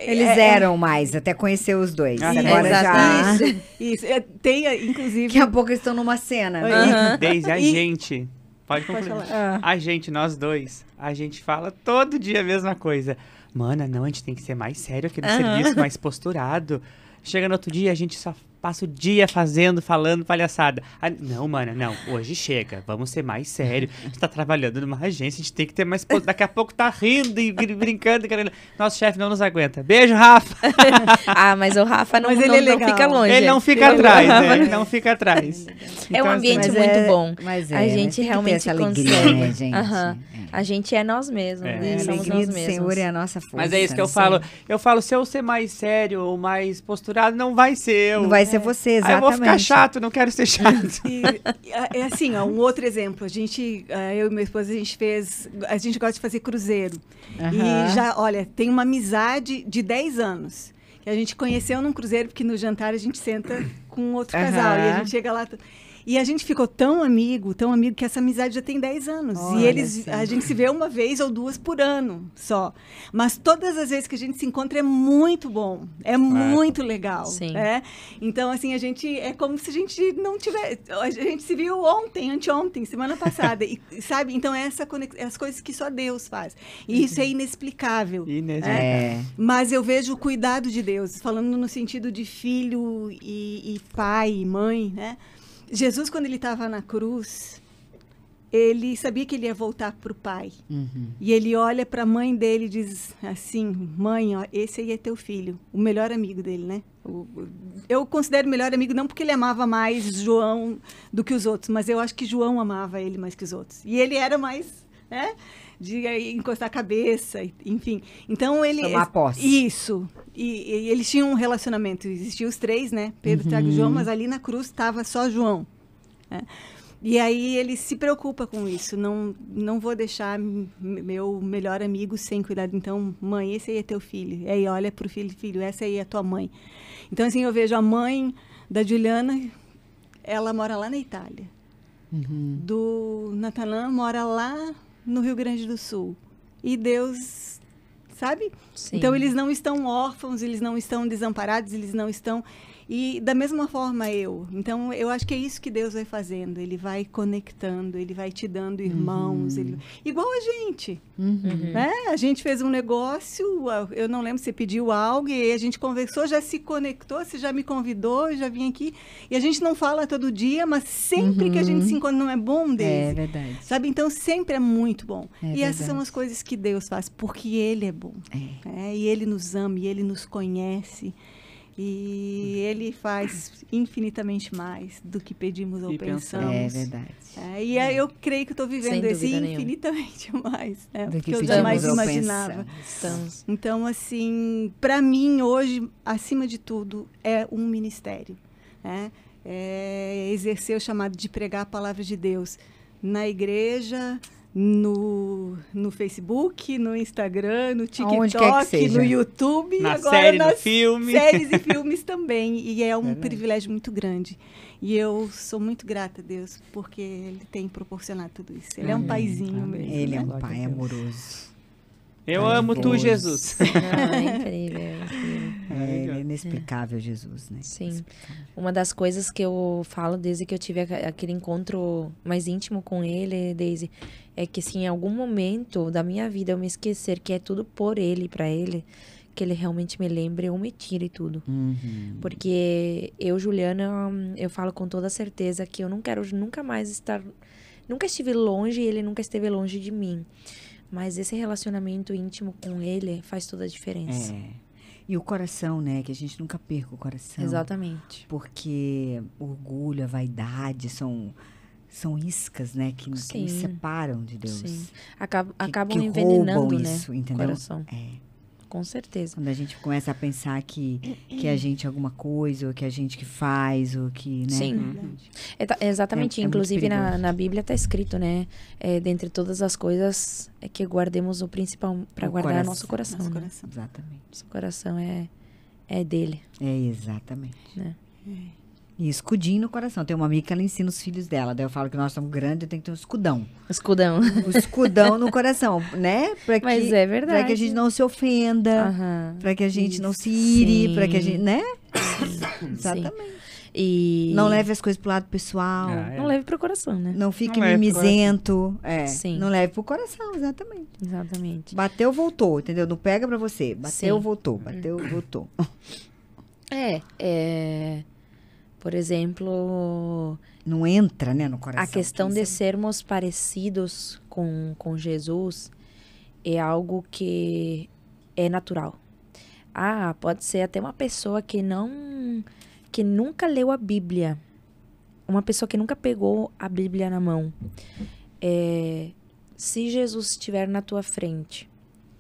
S1: Eles eram mais, até conhecer os dois.
S4: Ah,
S1: Agora já...
S2: exatamente.
S3: Isso. Tem, inclusive...
S1: Daqui a pouco eles estão numa cena. Né?
S2: Aham.
S4: Desde a
S3: E-
S4: gente. Pode concluir.
S3: falar.
S4: A gente, nós dois, a gente fala todo dia a mesma coisa. Mana, não, a gente tem que ser mais sério aqui no serviço, mais posturado. Chega no outro dia, a gente só passa o dia falando palhaçada. Ah, não, mana, não, hoje chega, vamos ser mais sério. A gente tá trabalhando numa agência, a gente tem que ter mais... Daqui a pouco tá rindo e brincando. Nosso chefe não nos aguenta. Beijo, Rafa.
S2: Mas o Rafa não,
S3: Mas ele
S2: não,
S3: é
S2: não
S3: legal.
S2: fica longe.
S4: Ele não fica atrás, né? Ele não fica atrás.
S2: É um ambiente
S1: Mas
S2: muito bom.
S1: Mas
S2: A gente
S1: mas tem que ter
S2: realmente
S1: essa alegria,
S2: consegue.
S1: né, gente?
S2: Aham.
S1: É.
S2: A gente é nós mesmos,
S4: É.
S2: né?
S1: A
S2: Somos
S1: alegria
S2: nós
S1: do
S2: mesmos.
S1: Senhor é a nossa força.
S4: Mas é isso que eu
S1: né?
S4: falo. Eu falo, se eu ser mais sério ou mais posturado, não vai ser eu.
S1: Não vai ser você,
S4: Aí
S1: exatamente.
S4: eu vou ficar chato, não quero ser chato.
S3: É assim, ó, um outro exemplo. Eu e meu esposo, a gente gosta de fazer cruzeiro.
S1: Aham.
S3: E já, olha, tem uma amizade de 10 anos. Que a gente conheceu num cruzeiro, porque no jantar a gente senta com outro casal. E a
S1: Aham.
S3: gente chega lá... E a gente ficou tão amigo, que essa amizade já tem 10 anos.
S1: Olha
S3: E
S1: só.
S3: a gente se vê uma vez ou duas por ano só. Mas todas as vezes que a gente se encontra é muito bom. É muito legal.
S2: Sim.
S3: Né? Então, assim, é como se a gente não tivesse... A gente se viu ontem, anteontem, semana passada. E, sabe? Então, as coisas que só Deus faz. E isso é inexplicável.
S1: É.
S3: Mas eu vejo o cuidado de Deus, falando no sentido de filho e pai e mãe, né? Jesus, quando ele estava na cruz, ele sabia que ele ia voltar para o pai.
S1: Uhum.
S3: E ele olha para a mãe dele e diz assim, mãe, ó, esse aí é teu filho, o melhor amigo dele, né? Eu considero o melhor amigo não porque ele amava mais João do que os outros, mas eu acho que João amava ele mais que os outros. E ele era mais, né? De encostar a cabeça, enfim. Então ele...
S1: Tomar posse.
S3: Isso. E eles tinham um relacionamento. Existiam os três, né? Pedro, Tiago e João, mas ali na cruz estava só João. Né? E aí ele se preocupa com isso. Não vou deixar meu melhor amigo sem cuidado. Então, mãe, esse aí é teu filho. E aí olha pro filho, essa aí é tua mãe. Então, assim, eu vejo a mãe da Juliana, ela mora lá na Itália.
S1: Uhum.
S3: Do Natanã mora lá no Rio Grande do Sul. E Deus, sabe?
S2: Sim.
S3: Então, eles não estão órfãos, eles não estão desamparados, eles não estão... E da mesma forma eu. Então, eu acho que é isso que Deus vai fazendo. Ele vai conectando, ele vai te dando irmãos. Igual a gente. Né? A gente fez um negócio, eu não lembro se você pediu algo, e a gente conversou, já se conectou, você já me convidou, já vim aqui. E a gente não fala todo dia, mas sempre que a gente se encontra, não é bom, Deise?
S1: É verdade.
S3: Sabe? Então, sempre é muito bom.
S1: É
S3: e essas
S1: verdade.
S3: são as coisas que Deus faz, porque Ele é bom. E Ele nos ama, e Ele nos conhece. E Ele faz infinitamente mais do que pedimos ou
S4: E
S3: pensamos.
S1: É verdade.
S3: E aí eu creio que estou vivendo
S2: Sem
S3: esse
S2: dúvida nenhuma.
S3: infinitamente mais.
S1: Do
S3: Porque
S1: que
S3: eu
S1: pedimos
S3: jamais
S1: ou
S3: imaginava.
S1: pensamos.
S2: Estamos.
S3: Então, assim, para mim, hoje, acima de tudo, é um ministério. Né? É exercer o chamado de pregar a palavra de Deus na igreja, no Facebook, no Instagram, no
S1: Aonde quer que
S3: TikTok,
S1: seja.
S3: no YouTube.
S4: Na
S3: e agora
S4: série, no
S3: nas
S4: filme.
S3: séries e filmes também. E é um privilégio muito grande. E eu sou muito grata a Deus, porque Ele tem proporcionado tudo isso. Ele é um paizinho mesmo.
S1: Ele é
S3: né?
S1: um
S4: Glória a
S1: pai
S4: Deus.
S1: amoroso.
S4: Eu
S1: Ai,
S4: amo tu,
S1: Deus.
S4: Jesus.
S2: Não, é incrível, é incrível.
S1: Ele é inexplicável, Jesus, né?
S2: Sim.
S1: Inexplicável.
S2: Uma das coisas que eu falo desde que eu tive aquele encontro mais íntimo com ele, Daisy, é que se em algum momento da minha vida eu me esquecer que é tudo por ele, pra ele, que ele realmente me lembre ou me tire tudo.
S1: Uhum.
S2: Porque eu, Juliana, eu falo com toda certeza que eu não quero nunca mais estar... Nunca estive longe e ele nunca esteve longe de mim. Mas esse relacionamento íntimo com ele faz toda a diferença.
S1: É. E o coração, né? Que a gente nunca perca o coração.
S2: Exatamente.
S1: Porque o orgulho, a vaidade são iscas, né? Que nos
S2: Sim.
S1: separam de Deus.
S2: Sim. Acabam
S1: que
S2: envenenando,
S1: roubam
S2: né?
S1: isso,
S2: O
S1: entendeu?
S2: coração.
S1: É.
S2: Com certeza.
S1: Quando a gente começa a pensar que a gente é alguma coisa, ou que a gente que faz, ou que, né?
S2: Sim. Exatamente.
S1: É muito
S2: Inclusive,
S1: perigoso.
S2: na Bíblia está escrito, né? Dentre todas as coisas, é que guardemos o principal para
S1: O
S2: guardar
S1: coração.
S2: nosso coração.
S3: Nosso
S2: né?
S3: coração.
S1: Exatamente.
S2: Nosso coração é dele.
S1: É, exatamente.
S2: Né?
S1: E escudinho no coração. Tem uma amiga que ela ensina os filhos dela. Daí eu falo que nós somos grandes, tem que ter um escudão.
S2: Escudão.
S1: O escudão no coração, né?
S2: Mas é verdade.
S1: Pra que a gente não se ofenda,
S2: Aham.
S1: pra que a gente não se ire,
S2: Sim.
S1: pra que a gente, né?
S2: Sim.
S1: Exatamente.
S2: E
S1: Não leve as coisas pro lado pessoal.
S4: Ah,
S2: não leve pro coração, né?
S1: Não fique
S4: Não leve pro
S1: mimizento. É,
S2: Sim.
S1: não leve pro coração, exatamente.
S2: Exatamente.
S1: Bateu, voltou, entendeu? Não pega pra você. Bateu,
S2: Sim.
S1: voltou. Bateu, voltou.
S2: Por exemplo,
S1: Não entra, né, no coração.
S2: a questão
S1: que
S2: de
S1: isso
S2: sermos parecidos com Jesus é algo que é natural. Pode ser até uma pessoa que nunca leu a Bíblia. Uma pessoa que nunca pegou a Bíblia na mão. Se Jesus estiver na tua frente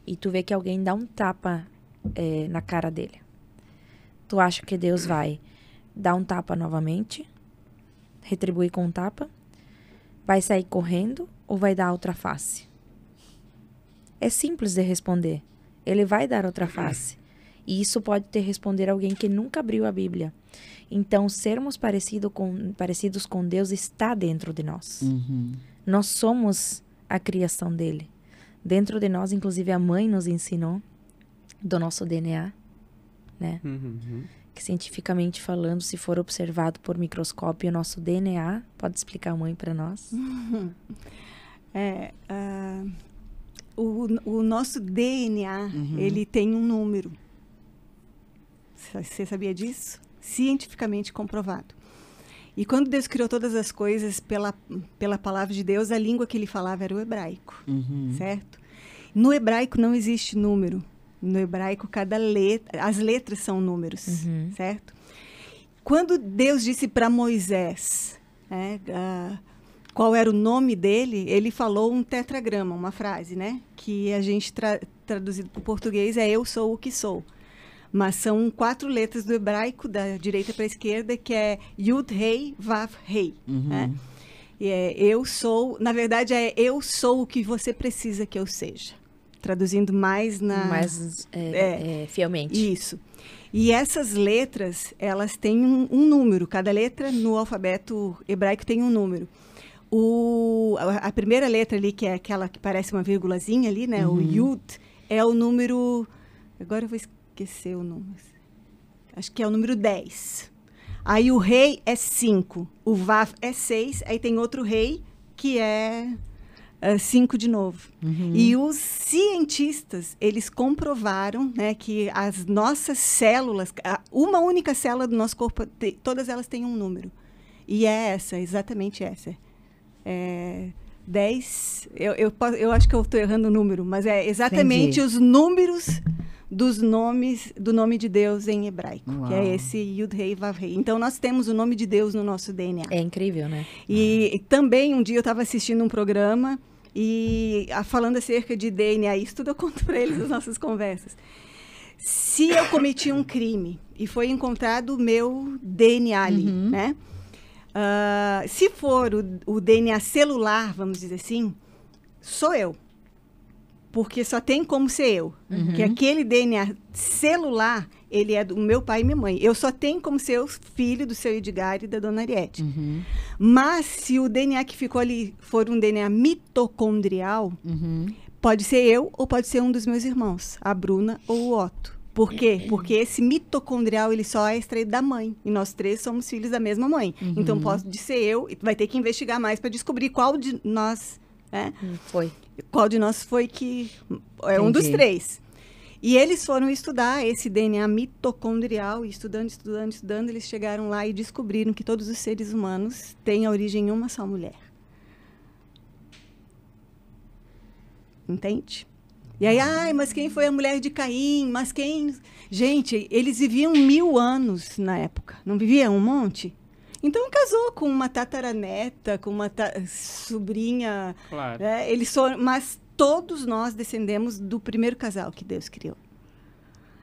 S2: e tu vê que alguém dá um tapa na cara dele, tu acha que Deus vai dar um tapa novamente? Retribuir com um tapa? Vai sair correndo ou vai dar outra face? É simples de responder. Ele vai dar outra face. E isso pode ter responder alguém que nunca abriu a Bíblia. Então, sermos parecidos com Deus está dentro de nós.
S1: Uhum.
S2: Nós somos a criação dele. Dentro de nós, inclusive, a mãe nos ensinou do nosso DNA, né? Que cientificamente falando, se for observado por microscópio, o nosso DNA, pode explicar a mãe para nós?
S3: O nosso DNA, ele tem um número. Você sabia disso? Cientificamente comprovado. E quando Deus criou todas as coisas pela palavra de Deus, a língua que ele falava era o hebraico, certo? No hebraico não existe número. No hebraico, as letras são números, certo? Quando Deus disse para Moisés, né, qual era o nome dele, ele falou um tetragrama, uma frase, né? Que a gente traduzido para o português é eu sou o que sou. Mas são 4 letras do hebraico, da direita para a esquerda, que é Yud, Rei, Vav, Rei. Né? E eu sou, na verdade, eu sou o que você precisa que eu seja. Traduzindo mais
S2: fielmente.
S3: Isso. E essas letras, elas têm um número. Cada letra no alfabeto hebraico tem um número. A primeira letra ali, que é aquela que parece uma vírgulazinha ali, né? O Yud, é o número... Agora eu vou esquecer o número. Acho que é o número 10. Aí o Rei é 5. O Vav é 6. Aí tem outro Rei, que é 5 de novo. E os cientistas, eles comprovaram, né, que as nossas células, uma única célula do nosso corpo, todas elas têm um número. E é exatamente essa. 10, eu acho que eu estou errando o número, mas é exatamente os números do nome de Deus em hebraico, que é esse Yud Rei Vav Rei. Então, nós temos o nome de Deus no nosso DNA.
S2: É incrível, né?
S3: E também, um dia eu estava assistindo um programa e falando acerca de DNA, isso tudo eu conto para eles nas nossas conversas. Se eu cometi um crime e foi encontrado o meu DNA ali, né? Se for o DNA celular, vamos dizer assim, sou eu. Porque só tem como ser eu. Porque aquele DNA celular, ele é do meu pai e minha mãe. Eu só tenho como ser o filho do seu Edgar e da dona Ariete. Mas se o DNA que ficou ali for um DNA mitocondrial, pode ser eu ou pode ser um dos meus irmãos, a Bruna ou o Otto. Por quê? Porque esse mitocondrial, ele só é extraído da mãe. E nós 3 somos filhos da mesma mãe. Então, pode ser eu, vai ter que investigar mais para descobrir qual de nós...
S2: Foi.
S3: Qual de nós foi que... É um dos 3. E eles foram estudar esse DNA mitocondrial, e estudando, eles chegaram lá e descobriram que todos os seres humanos têm a origem em uma só mulher. Entende? E aí, mas quem foi a mulher de Caim? Mas quem... Gente, eles viviam 1000 anos na época. Não viviam um monte? Então, casou com uma tataraneta, com uma sobrinha.
S4: Claro.
S3: Eles foram, mas todos nós descendemos do primeiro casal que Deus criou.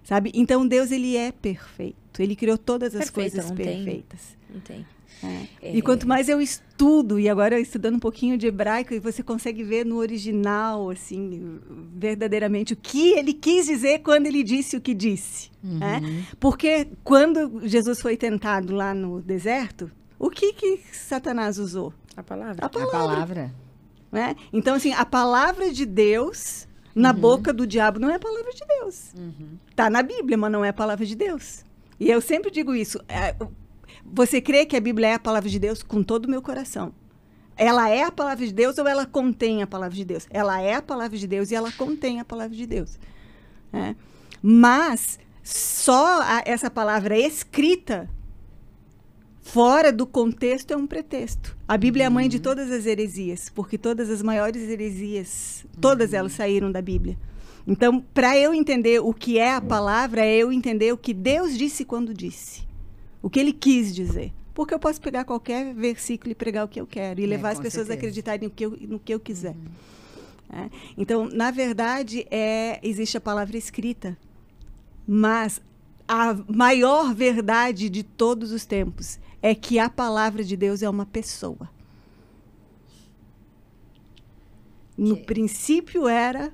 S3: sabe? Então, Deus, ele é perfeito. Ele criou todas as
S2: Perfeito,
S3: coisas
S2: não tem.
S3: perfeitas.
S2: Não tem.
S3: E quanto mais eu estudo, e agora estudando um pouquinho de hebraico, e você consegue ver no original, assim, verdadeiramente o que ele quis dizer quando ele disse o que disse. Né? Porque quando Jesus foi tentado lá no deserto, o que Satanás usou?
S2: A palavra.
S3: A
S1: A
S3: palavra.
S1: palavra.
S3: Né? Então, assim, a palavra de Deus na boca do diabo não é a palavra de Deus. Está na Bíblia, mas não é a palavra de Deus. E eu sempre digo isso. Você crê que a Bíblia é a palavra de Deus? Com todo o meu coração. Ela é a palavra de Deus ou ela contém a palavra de Deus? Ela é a palavra de Deus e ela contém a palavra de Deus. Né? Mas só essa palavra escrita fora do contexto é um pretexto. A Bíblia é a mãe de todas as heresias, porque todas as maiores heresias, todas elas saíram da Bíblia. Então, para eu entender o que é a palavra, é eu entender o que Deus disse quando disse. O que ele quis dizer. Porque eu posso pegar qualquer versículo e pregar o que eu quero. E levar as pessoas a acreditarem no que eu quiser. Então, na verdade, existe a palavra escrita. Mas a maior verdade de todos os tempos é que a palavra de Deus é uma pessoa. No princípio era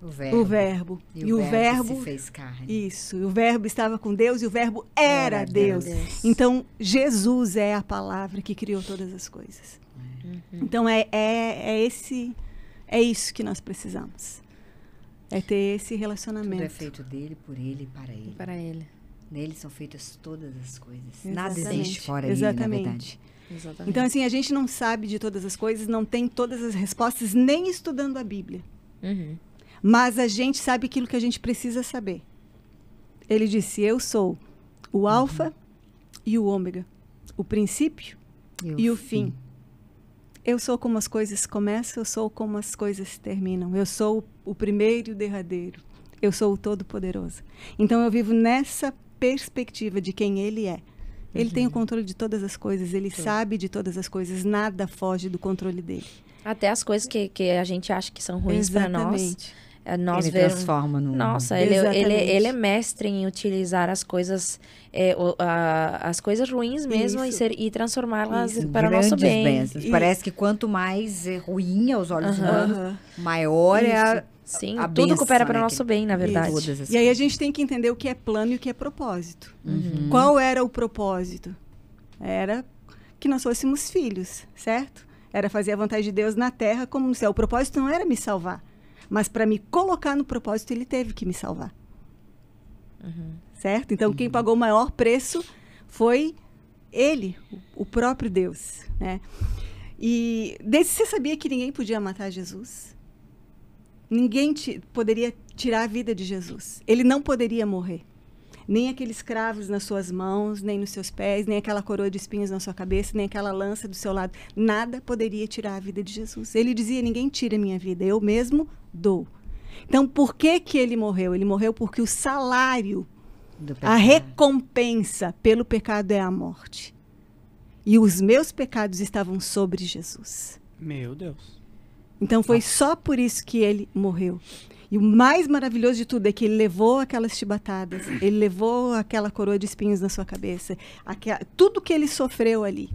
S3: o verbo.
S1: E o verbo se fez carne.
S3: Isso. E o verbo estava com Deus e o verbo era Deus. Então, Jesus é a palavra que criou todas as coisas. Então, é isso que nós precisamos. É ter esse relacionamento.
S1: Tudo é feito dele, por ele e para ele.
S2: Para ele.
S1: Nele são feitas todas as coisas.
S3: Exatamente.
S1: Nada existe fora dele, na verdade.
S2: Exatamente.
S3: Então, assim, a gente não sabe de todas as coisas, não tem todas as respostas, nem estudando a Bíblia. Mas a gente sabe aquilo que a gente precisa saber. Ele disse, eu sou o alfa e o ômega, o princípio e o fim. Eu sou como as coisas começam, eu sou como as coisas terminam. Eu sou o primeiro e o derradeiro. Eu sou o Todo-Poderoso. Então, eu vivo nessa perspectiva de quem ele é. Ele tem o controle de todas as coisas, ele sabe de todas as coisas, nada foge do controle dele.
S2: Até as coisas que a gente acha que são ruins para nós. Nós
S1: ele transforma no...
S2: Nossa, ele é mestre em utilizar as coisas, as coisas ruins mesmo e transformá-las para o nosso bem.
S1: Bênçãos. Parece que quanto mais é ruim aos olhos humanos, maior é a
S2: Sim,
S1: a
S2: tudo
S1: bênção,
S2: coopera para o
S1: né,
S2: nosso bem, na verdade.
S3: E aí a gente tem que entender o que é plano e o que é propósito. Qual era o propósito? Era que nós fôssemos filhos, certo? Era fazer a vontade de Deus na terra como no céu. O propósito não era me salvar. Mas para me colocar no propósito, ele teve que me salvar. Certo? Então, quem pagou o maior preço foi ele, o próprio Deus. Né? E você sabia que ninguém podia matar Jesus? Ninguém poderia tirar a vida de Jesus. Ele não poderia morrer. Nem aqueles cravos nas suas mãos, nem nos seus pés, nem aquela coroa de espinhos na sua cabeça, nem aquela lança do seu lado. Nada poderia tirar a vida de Jesus. Ele dizia, ninguém tira a minha vida, eu mesmo dou. Então, por que ele morreu? Ele morreu porque o salário, a recompensa pelo pecado é a morte. E os meus pecados estavam sobre Jesus.
S4: Meu Deus.
S3: Então, foi só por isso que ele morreu. E o mais maravilhoso de tudo é que ele levou aquelas chibatadas, ele levou aquela coroa de espinhos na sua cabeça, tudo que ele sofreu ali,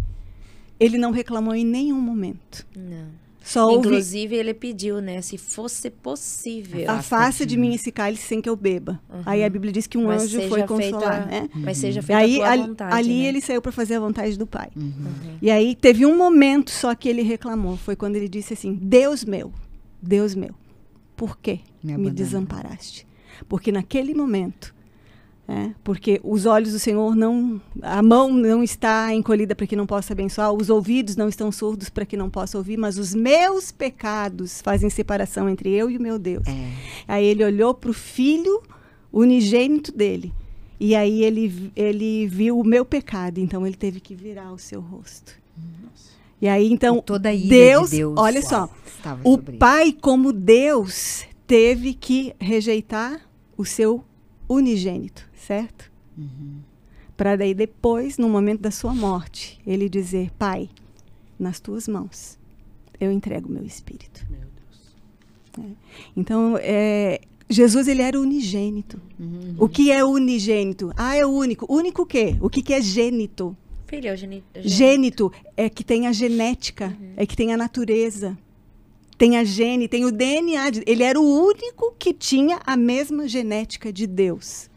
S3: ele não reclamou em nenhum momento.
S2: Não.
S3: Só
S2: inclusive, ele pediu, né, se fosse possível.
S3: Afasta de mim esse cálice sem que eu beba. Aí a Bíblia diz que um anjo foi consolar. Né?
S2: Mas seja feita a tua vontade.
S3: Ali
S2: né?
S3: ele saiu para fazer a vontade do Pai. E aí teve um momento só que ele reclamou, foi quando ele disse assim, Deus meu, por que me desamparaste? Porque naquele momento, porque os olhos do Senhor a mão não está encolhida para que não possa abençoar, os ouvidos não estão surdos para que não possa ouvir, mas os meus pecados fazem separação entre eu e o meu Deus. Aí ele olhou para o filho unigênito dele, e aí ele viu o meu pecado, então ele teve que virar o seu rosto. E aí, então,
S1: toda a ira
S3: Deus,
S1: de Deus,
S3: olha só, o Pai, como Deus, teve que rejeitar o seu unigênito, certo? Para daí depois, no momento da sua morte, ele dizer, Pai, nas tuas mãos, eu entrego o meu espírito.
S4: Meu Deus.
S3: Então, Jesus, ele era unigênito. O que é unigênito? É único. Único o quê? O que é gênito?
S2: Filho, é o gênito.
S3: Gênito é que tem a genética, é que tem a natureza. Tem a gene, tem o DNA. Ele era o único que tinha a mesma genética de Deus.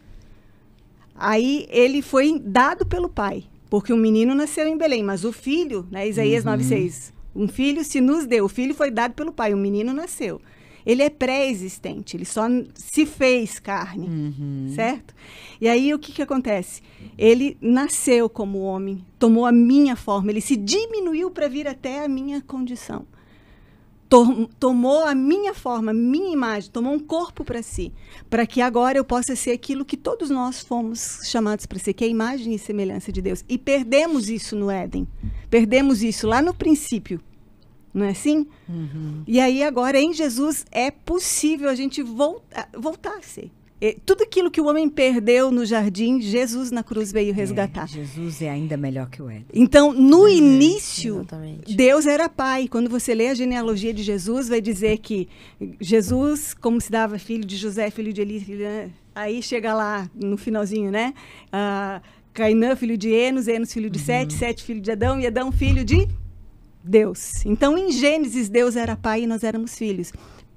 S3: Aí ele foi dado pelo pai, porque o menino nasceu em Belém, mas o filho, né, Isaías 9:6, um filho se nos deu, o filho foi dado pelo pai, o menino nasceu. Ele é pré-existente, ele só se fez carne, certo? E aí o que acontece? Ele nasceu como homem, tomou a minha forma, ele se diminuiu para vir até a minha condição. Tomou a minha forma, a minha imagem, tomou um corpo para si, para que agora eu possa ser aquilo que todos nós fomos chamados para ser, que é a imagem e semelhança de Deus. E perdemos isso no Éden, perdemos isso lá no princípio, não é assim? E aí agora em Jesus é possível a gente voltar a ser. Tudo aquilo que o homem perdeu no jardim, Jesus na cruz veio resgatar.
S1: Jesus é ainda melhor que o Éden.
S3: Então, no início,
S2: exatamente.
S3: Deus era pai. Quando você lê a genealogia de Jesus, vai dizer que Jesus, como se dava filho de José, filho de Eli, aí chega lá no finalzinho, né? Cainã, filho de Enos, Enos, filho de Sete, Sete, filho de Adão, e Adão, filho de Deus. Então, em Gênesis, Deus era pai e nós éramos filhos.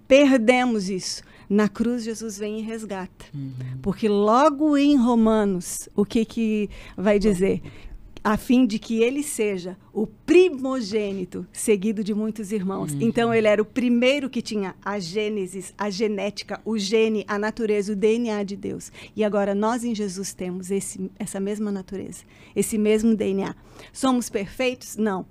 S3: Perdemos isso. Na cruz, Jesus vem e resgata. Porque logo em Romanos, o que vai dizer? A fim de que ele seja o primogênito, seguido de muitos irmãos. Então, ele era o primeiro que tinha a gênesis, a genética, o gene, a natureza, o DNA de Deus. E agora, nós em Jesus temos essa mesma natureza, esse mesmo DNA. Somos perfeitos? Não.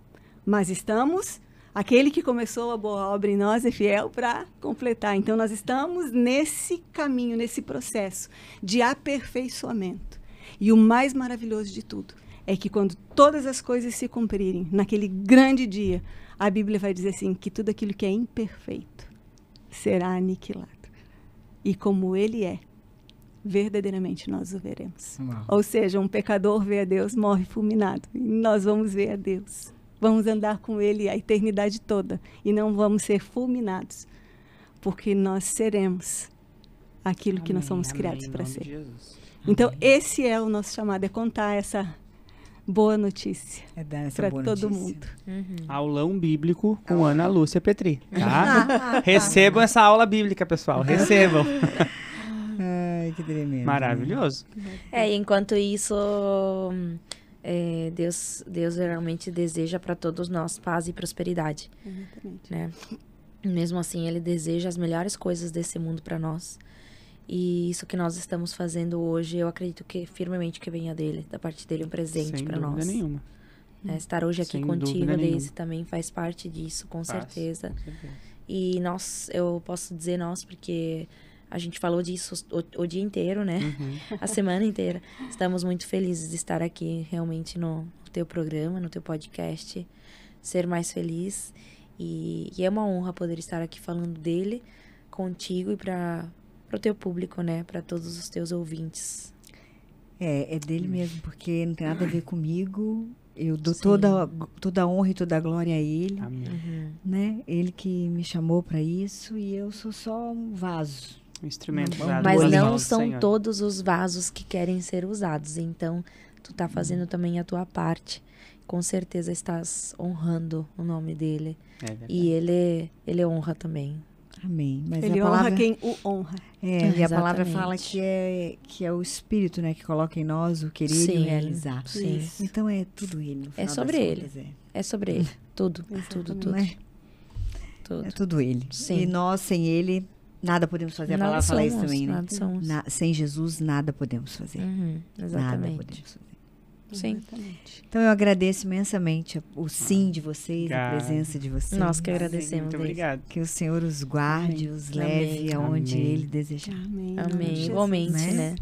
S3: Mas estamos... Aquele que começou a boa obra em nós é fiel para completar. Então, nós estamos nesse caminho, nesse processo de aperfeiçoamento. E o mais maravilhoso de tudo é que quando todas as coisas se cumprirem, naquele grande dia, a Bíblia vai dizer assim, que tudo aquilo que é imperfeito será aniquilado. E como ele é, verdadeiramente nós o veremos. Ou seja, um pecador vê a Deus, morre fulminado. E nós vamos ver a Deus. Vamos andar com ele a eternidade toda e não vamos ser fulminados, porque nós seremos aquilo que nós somos criados para ser. Então, esse é o nosso chamado, é contar essa boa notícia para todo mundo.
S4: Aulão bíblico com Ana Lúcia Petri, tá? Recebam essa aula bíblica, pessoal, recebam.
S1: Ai, que tremendo.
S4: Maravilhoso.
S2: E enquanto isso... Deus realmente deseja para todos nós paz e prosperidade.
S3: Exatamente.
S2: Né? Mesmo assim, ele deseja as melhores coisas desse mundo para nós. E isso que nós estamos fazendo hoje, eu acredito que firmemente que venha dele, da parte dele, um presente para nós.
S4: Sem dúvida nenhuma.
S2: Estar hoje aqui
S4: Sem
S2: contigo,
S4: dúvida
S2: Deise,
S4: nenhuma.
S2: também faz parte disso, com certeza.
S4: Com certeza.
S2: E eu posso dizer nós, porque... A gente falou disso o dia inteiro, né? A semana inteira. Estamos muito felizes de estar aqui realmente no teu programa, no teu podcast. Ser mais feliz. E é uma honra poder estar aqui falando dele, contigo e para o teu público, né? Para todos os teus ouvintes.
S1: É dele mesmo, porque não tem nada a ver comigo. Eu dou toda a honra e toda a glória a ele.
S4: Amém.
S1: Né? Ele que me chamou para isso e eu sou só um vaso.
S4: Um instrumento
S2: Mas
S4: das
S2: não
S4: mãos do
S2: são
S4: Senhor.
S2: todos os vasos que querem ser usados. Então, tu tá fazendo também a tua parte. Com certeza estás honrando o nome dele. E ele honra também.
S1: Amém. Mas
S3: ele
S1: a palavra,
S3: honra quem o honra.
S1: E a palavra
S2: Exatamente.
S1: fala que é o Espírito, né, que coloca em nós o querer e o realizar.
S2: Sim.
S1: Então é tudo ele. No final
S2: sobre
S1: das
S2: ele.
S1: contas,
S2: É sobre ele. Tudo. Tudo.
S1: Né?
S2: Tudo.
S1: É tudo ele.
S2: Sim.
S1: E nós, sem ele, nada podemos fazer. A
S2: Nada
S1: palavra fala isso
S2: somos,
S1: também, né?
S2: nada somos.
S1: Sem Jesus, nada podemos fazer. Nada
S2: Exatamente.
S1: podemos fazer.
S2: Sim.
S3: Exatamente.
S1: Então eu agradeço imensamente o sim de vocês, a
S4: Obrigado.
S1: presença de vocês.
S2: Nós que agradecemos.
S4: Muito
S2: Deise.
S4: obrigado.
S1: Que o Senhor os guarde, os leve
S2: Amém.
S1: aonde
S4: Amém.
S1: Ele desejar.
S3: Amém.
S2: Amém. Igualmente, né?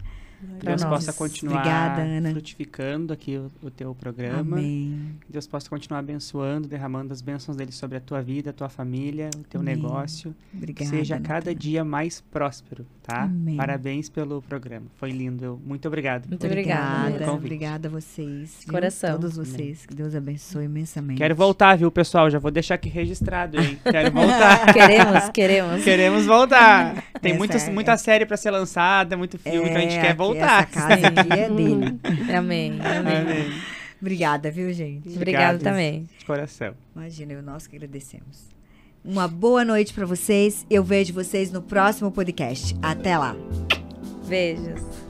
S4: Deus
S2: nós.
S4: possa continuar
S1: Obrigada, Ana.
S4: frutificando aqui o teu programa.
S1: Amém.
S4: Que Deus possa continuar abençoando, derramando as bênçãos dele sobre a tua vida, a tua família, o teu
S1: Amém.
S4: negócio.
S1: Obrigada.
S4: Seja cada
S1: Natália.
S4: dia mais próspero, tá?
S1: Amém.
S4: Parabéns pelo programa. Foi lindo. Muito obrigado.
S2: Muito obrigada.
S4: pelo convite.
S1: Obrigada a vocês. viu?
S2: Coração.
S1: Todos vocês. Que Deus abençoe imensamente.
S4: Quero voltar, viu, pessoal? Já vou deixar aqui registrado, hein? Quero voltar.
S2: Queremos.
S4: Queremos voltar. Tem muita série pra ser lançada, muito filme, então a gente quer voltar.
S1: Essa casa aqui é dele.
S2: Amém.
S4: Amém.
S1: Obrigada, viu, gente?
S2: Obrigada também.
S4: De coração.
S1: Imagina, nós que agradecemos. Uma boa noite pra vocês. Eu vejo vocês no próximo podcast. Até lá.
S2: Beijos.